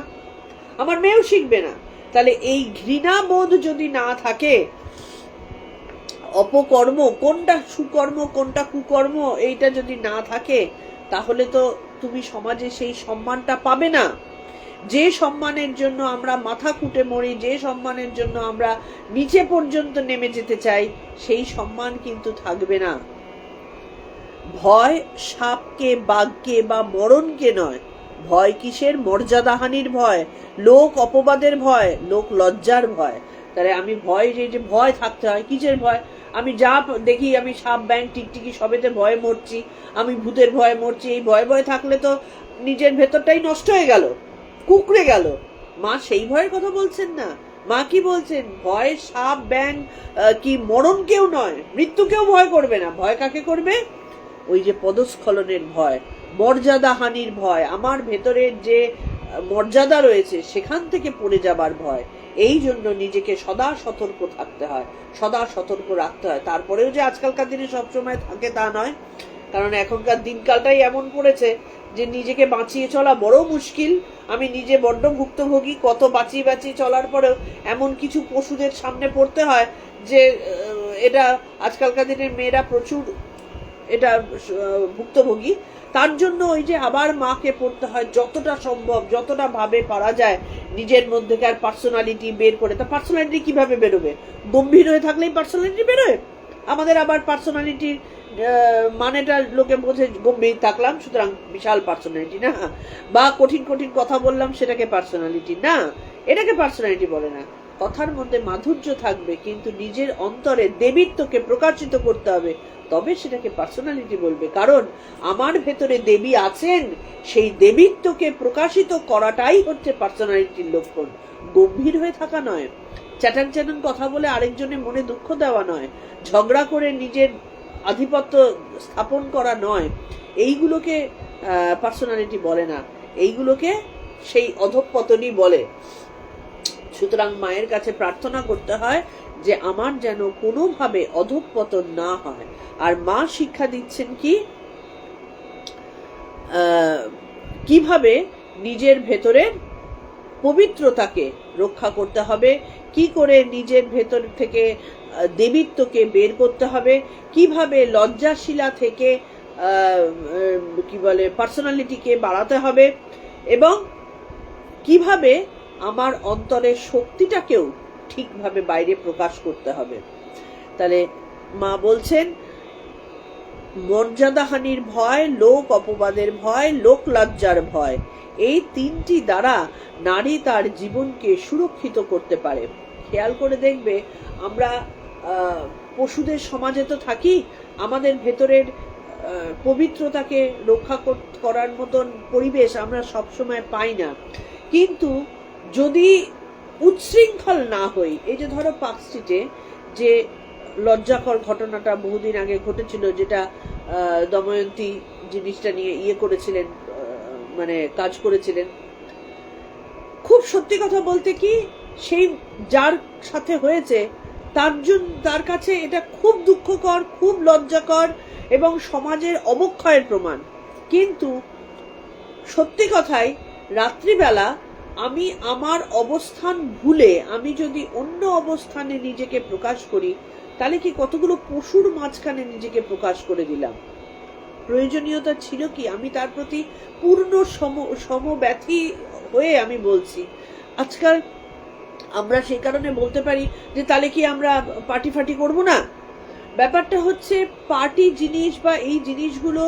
আমার মেয়েও শিখবে না। তাহলে এই ঘৃণাবোধ যদি না থাকে, অপকর্ম কোনটা সুকর্ম কোনটা কুকর্ম এইটা যদি না থাকে, তাহলে তো তুমি সমাজে সেই সম্মানটা পাবে না। যে সম্মানের জন্য আমরা মাথা কুটে মরি, যে সম্মানের জন্য আমরা নিচে পর্যন্ত নেমে যেতে চাই, সেই সম্মান কিন্তু থাকবে না। ভয় সাপকে বাঘকে বা মরণকে নয়। ভয় কিসের? মর্যাদাহানির ভয়, লোক অপবাদের ভয়, লোক লজ্জার ভয়। তাহলে আমি ভয়, যে ভয় থাকতে হয়, কিসের ভয়? আমি যা দেখি, আমি সাপ ব্যাঙ টিকটিকি সবেতে ভয়ে মরছি, আমি ভূতের ভয়ে মরছি, এই ভয়ে ভয়ে থাকলে তো নিজের ভেতরটাই নষ্ট হয়ে গেল, কুকড়ে গেল। মা সেই ভয়ের কথা বলছেন না। মা কি বলছেন? ভয় সাপ ব্যাঙ কি মরণকেও নয়, মৃত্যুকেও ভয় করবে না। ভয় কাকে করবে? ওই যে পদস্খলনের ভয়, মর্যাদাহানির ভয়, আমার ভেতরের যে মর্যাদা রয়েছে সেখান থেকে পড়ে যাবার ভয়। এই জন্য নিজেকে সদা সতর্ক থাকতে হয়, সদা সতর্ক রাখতে হয়। তারপরেও যে আজকালকার দিনে সবসময় থাকে তা নয়, কারণ এখনকার দিনকালটাই এমন পড়েছে যে নিজেকে বাঁচিয়ে চলা বড় মুশকিল। আমি নিজে বড্ড ভুক্তভোগী, কত বাঁচিয়ে বাঁচিয়ে চলার পরেও এমন কিছু পশুদের সামনে পড়তে হয় যে এটা আজকালকার দিনের মেয়েরা প্রচুর এটা ভুক্তভোগী। তার জন্য ওই যে আবার মাকে পড়তে হয় যতটা সম্ভব, যতটা ভাবে পারা যায় নিজের মধ্যেকার পার্সোনালিটি বের করে। তা পার্সোনালিটি কিভাবে বেরোবে? গম্ভীর হয়ে থাকলেই পার্সোনালিটি বেরোয়? আমাদের আবার পার্সোনালিটির মানেটা লোকে বোঝে গম্ভীর থাকলাম সুতরাং বিশাল পার্সোনালিটি না, বা কঠিন কঠিন কথা বললাম সেটাকে পার্সোনালিটি না, এটাকে পার্সোনালিটি বলে না। কথার মধ্যে মাধুর্য থাকবে, কিন্তু নিজের অন্তরে দেবীত্বকে প্রকাশিত করতে হবে, তবে সেটাকে পার্সোনালিটি বলবে। কারণ আমার ভেতরে দেবী আছেন, সেই দেবীত্বকে প্রকাশিত করাটাই হচ্ছে পার্সোনালিটির লক্ষণ। গম্ভীর হয়ে থাকা নয়, চ্যাটাং চ্যাটাং কথা বলে আরেকজনের মনে দুঃখ দেওয়া নয়, ঝগড়া করে নিজের আধিপত্য স্থাপন করা নয়। এইগুলোকে পার্সোনালিটি বলে না, এইগুলোকে সেই অধঃপতনই বলে। সুতরাং মায়ের কাছে প্রার্থনা করতে হয় যে আমার যেন কোনোভাবে অধঃপতন না হয়। আর মা শিক্ষা দিচ্ছেন কি, কিভাবে নিজের ভেতরের পবিত্রতাকে রক্ষা করতে হবে, কি করে নিজের ভেতর থেকে দেবীত্বকে বের করতে হবে, কিভাবে লজ্জাশীলা থেকে কি বলে পার্সোনালিটিকে বাড়াতে হবে, এবং কিভাবে আমার অন্তরের শক্তিটাকেও ঠিকভাবে বাইরে প্রকাশ করতে হবে। তাহলে মা বলছেন মর্যাদাহানির ভয়, লোক অপবাদের ভয়, লোক লজ্জার ভয়, এই 3টি দ্বারা নারী তার জীবনকে সুরক্ষিত করতে পারে। খেয়াল করে দেখবে, আমরা পশুদের সমাজে তো থাকি, আমাদের ভেতরের পবিত্রতাকে রক্ষা করার মতন পরিবেশ আমরা সবসময় পাই না। কিন্তু যদি উচ্ছৃঙ্খল না হই, এই যে ধরো পার্ক স্ট্রিটে যে লজ্জাকর ঘটনাটা বহুদিন আগে ঘটেছিল, যেটা দময়ন্তী জিনিসটা নিয়ে করেছিলেন, মানে কাজ করেছিলেন, খুব সত্যি কথা বলতে কি, সেই যার সাথে হয়েছে তার কাছে এটা খুব দুঃখকর, খুব লজ্জাকর এবং সমাজের অবক্ষয়ের প্রমাণ। কিন্তু সত্যি কথাই, রাত্রিবেলা আমি আমার অবস্থান ভুলে আমি যদি অন্য অবস্থানে নিজেকে প্রকাশ করি, তাহলে কি কতগুলো পশুর মাঝখানে নিজেকে প্রকাশ করে দিলাম? প্রয়োজনীয়তা ছিল কি? আমি তার প্রতি পূর্ণ সমব্যথী হয়ে আমি বলছি। আজকাল আমরা সেই কারণে বলতে পারি যে তাহলে কি আমরা পার্টি ফাটি করবো না? ব্যাপারটা হচ্ছে পার্টি জিনিস বা এই জিনিসগুলো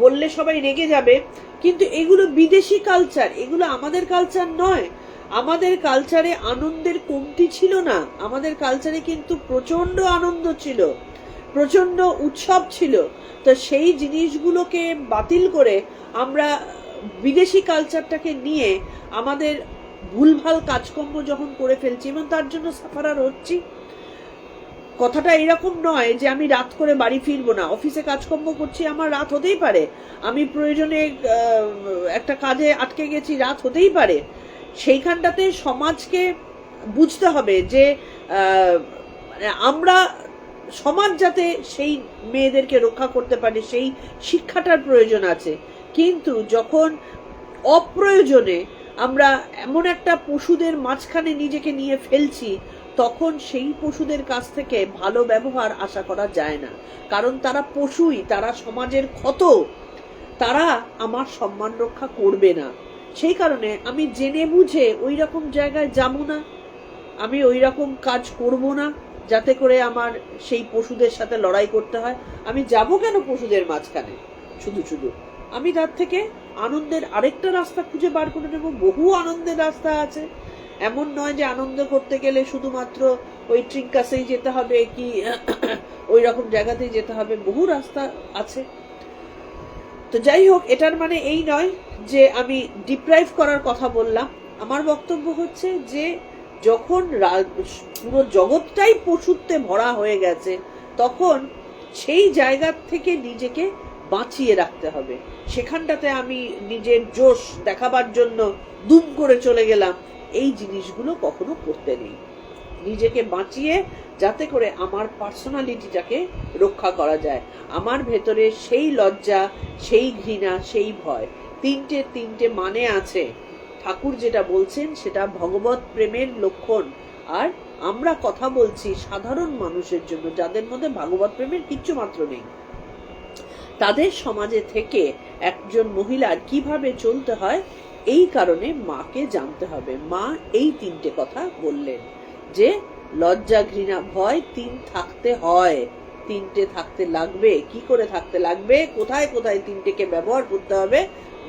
বললে সবাই রেগে যাবে, কিন্তু এগুলো বিদেশি কালচার, এগুলো আমাদের কালচার নয়। আমাদের কালচারে আনন্দের কমতি ছিল না, আমাদের কালচারে কিন্তু প্রচন্ড আনন্দ ছিল, প্রচন্ড উৎসব ছিল। তো সেই জিনিসগুলোকে বাতিল করে আমরা বিদেশি কালচারটাকে নিয়ে আমাদের ভুলভাল কাজকর্ম যখন করে ফেলছি এবং তার জন্য সাফারার হচ্ছি। কথাটা এরকম নয় যে আমি রাত করে বাড়ি ফিরবো না, অফিসে কাজকর্ম করছি, আমার রাত হতেই পারে, আমি প্রয়োজনে একটা কাজে আটকে গেছি, রাত হতেই পারে। সেইখানটাতে সমাজকে বুঝতে হবে যে আমরা সমাজ যাতে সেই মেয়েদেরকে রক্ষা করতে পারে সেই শিক্ষাটার প্রয়োজন আছে। কিন্তু যখন অপ্রয়োজনে আমরা এমন একটা পশুদের মাঝখানে নিজেকে নিয়ে ফেলছি, তখন সেই পশুদের কাছ থেকে ভালো ব্যবহার আশা করা যায় না, কারণ তারা পশুই, তারা সমাজের ক্ষত, তারা আমার সম্মান রক্ষা করবে না। সেই কারণে আমি জেনে বুঝে ওই রকম জায়গায় যাবো না, আমি ওই রকম কাজ করব না যাতে করে আমার সেই পশুদের সাথে লড়াই করতে হয়। আমি যাব কেন পশুদের মাঝখানে শুধু শুধু? আমি তার থেকে আনন্দের আরেকটা রাস্তা খুঁজে বার করে নেব। বহু আনন্দের রাস্তা আছে, এমন নয় যে আনন্দ করতে গেলে শুধুমাত্র ওই ট্রিঙ্কাসেই যেতে হবে কি ওই রকম জায়গাতেই যেতে হবে, বহু রাস্তা আছে। তো যাই হোক, এটার মানে এই নয় যে আমি ডিপ্রাইভ করার কথা বললাম। আমার বক্তব্য হচ্ছে যে যখন পুরো জগৎটাই পশুত্বে ভরা হয়ে গেছে, তখন সেই জায়গা থেকে নিজেকে বাঁচিয়ে রাখতে হবে। সেখানটাতে আমি নিজের জোশ দেখাবার জন্য দুম করে চলে গেলাম, এই জিনিসগুলো কখনো করতে নেই। নিজেকে বাঁচিয়ে যাতে করে আমার পার্সোনালিটিটাকে রক্ষা করা যায়, আমার ভেতরে সেই লজ্জা, সেই ঘৃণা, সেই ভয়, তিনটে মানে আছে। ঠাকুর যেটা বলছেন সেটা ভগবত প্রেমের লক্ষণ। আর আমরা কথা বলছি সাধারণ মানুষের জন্য, যাদের মধ্যে ভাগবত প্রেমের কিচ্ছু মাত্র নেই। তাদের সমাজে থেকে একজন মহিলার কিভাবে চলতে হয়, এই কারণে মাকে জানতে হবে। মা এই তিনটে কথা বললেন যে লজ্জা, ঘৃণা, ভয় থাকতে হয়, তিনটে থাকতে লাগবে। কি করে থাকতে লাগবে, কোথায় কোথায় তিনটেকে ব্যবহার করতে হবে,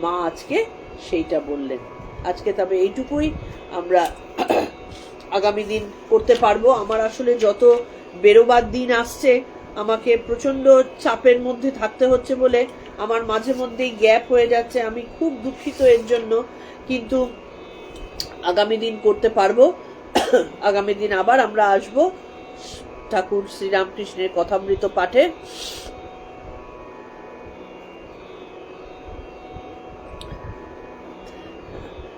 মা আজকে সেইটা বললেন। আজকে তবে এইটুকুই, আমরা আগামী দিন করতে পারবো। আমার আসলে যত বেরোবার দিন আসছে, আমাকে প্রচন্ড চাপের মধ্যে থাকতে হচ্ছে বলে আমার মাঝে মধ্যেই গ্যাপ হয়ে যাচ্ছে। আমি খুব দুঃখিত এর জন্য, কিন্তু আগামী দিন করতে পারবো। আগামী দিন আবার আমরা আসব ঠাকুর শ্রীরামকৃষ্ণের কথামৃত পাঠে।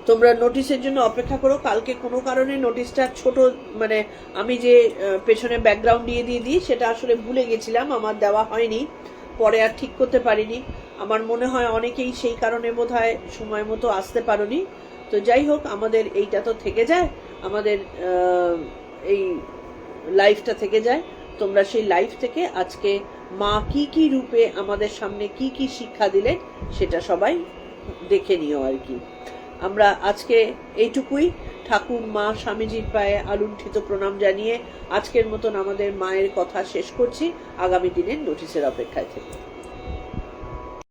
তোমরা নোটিশের জন্য অপেক্ষা করো। কালকে কোনো কারণে নোটিশটা ছোট, মানে আমি যে পেছনে ব্যাকগ্রাউন্ড দিয়ে দিই সেটা আসলে ভুলে গেছিলাম, আমার দেওয়া হয়নি, পরে আর ঠিক করতে পারিনি। আমার মনে হয় অনেকেই সেই কারণে বোধহয় সময় মতো আসতে পারোনি। তো যাই হোক, আমাদের এইটা তো থেকে যায়, আমাদের এই লাইফটা থেকে যায়। তোমরা সেই লাইফ থেকে আজকে মা কি কি রূপে আমাদের সামনে কি কি শিক্ষা দিলেন সেটা সবাই দেখে নিও আর কি। আমরা আজকে এইটুকুই। ঠাকুর, মা, স্বামীজির পায়ে আলুণ্ঠিত প্রণাম জানিয়ে আজকের মতন আমাদের মায়ের কথা শেষ করছি। আগামী দিনের নোটিশের অপেক্ষায় থেকে।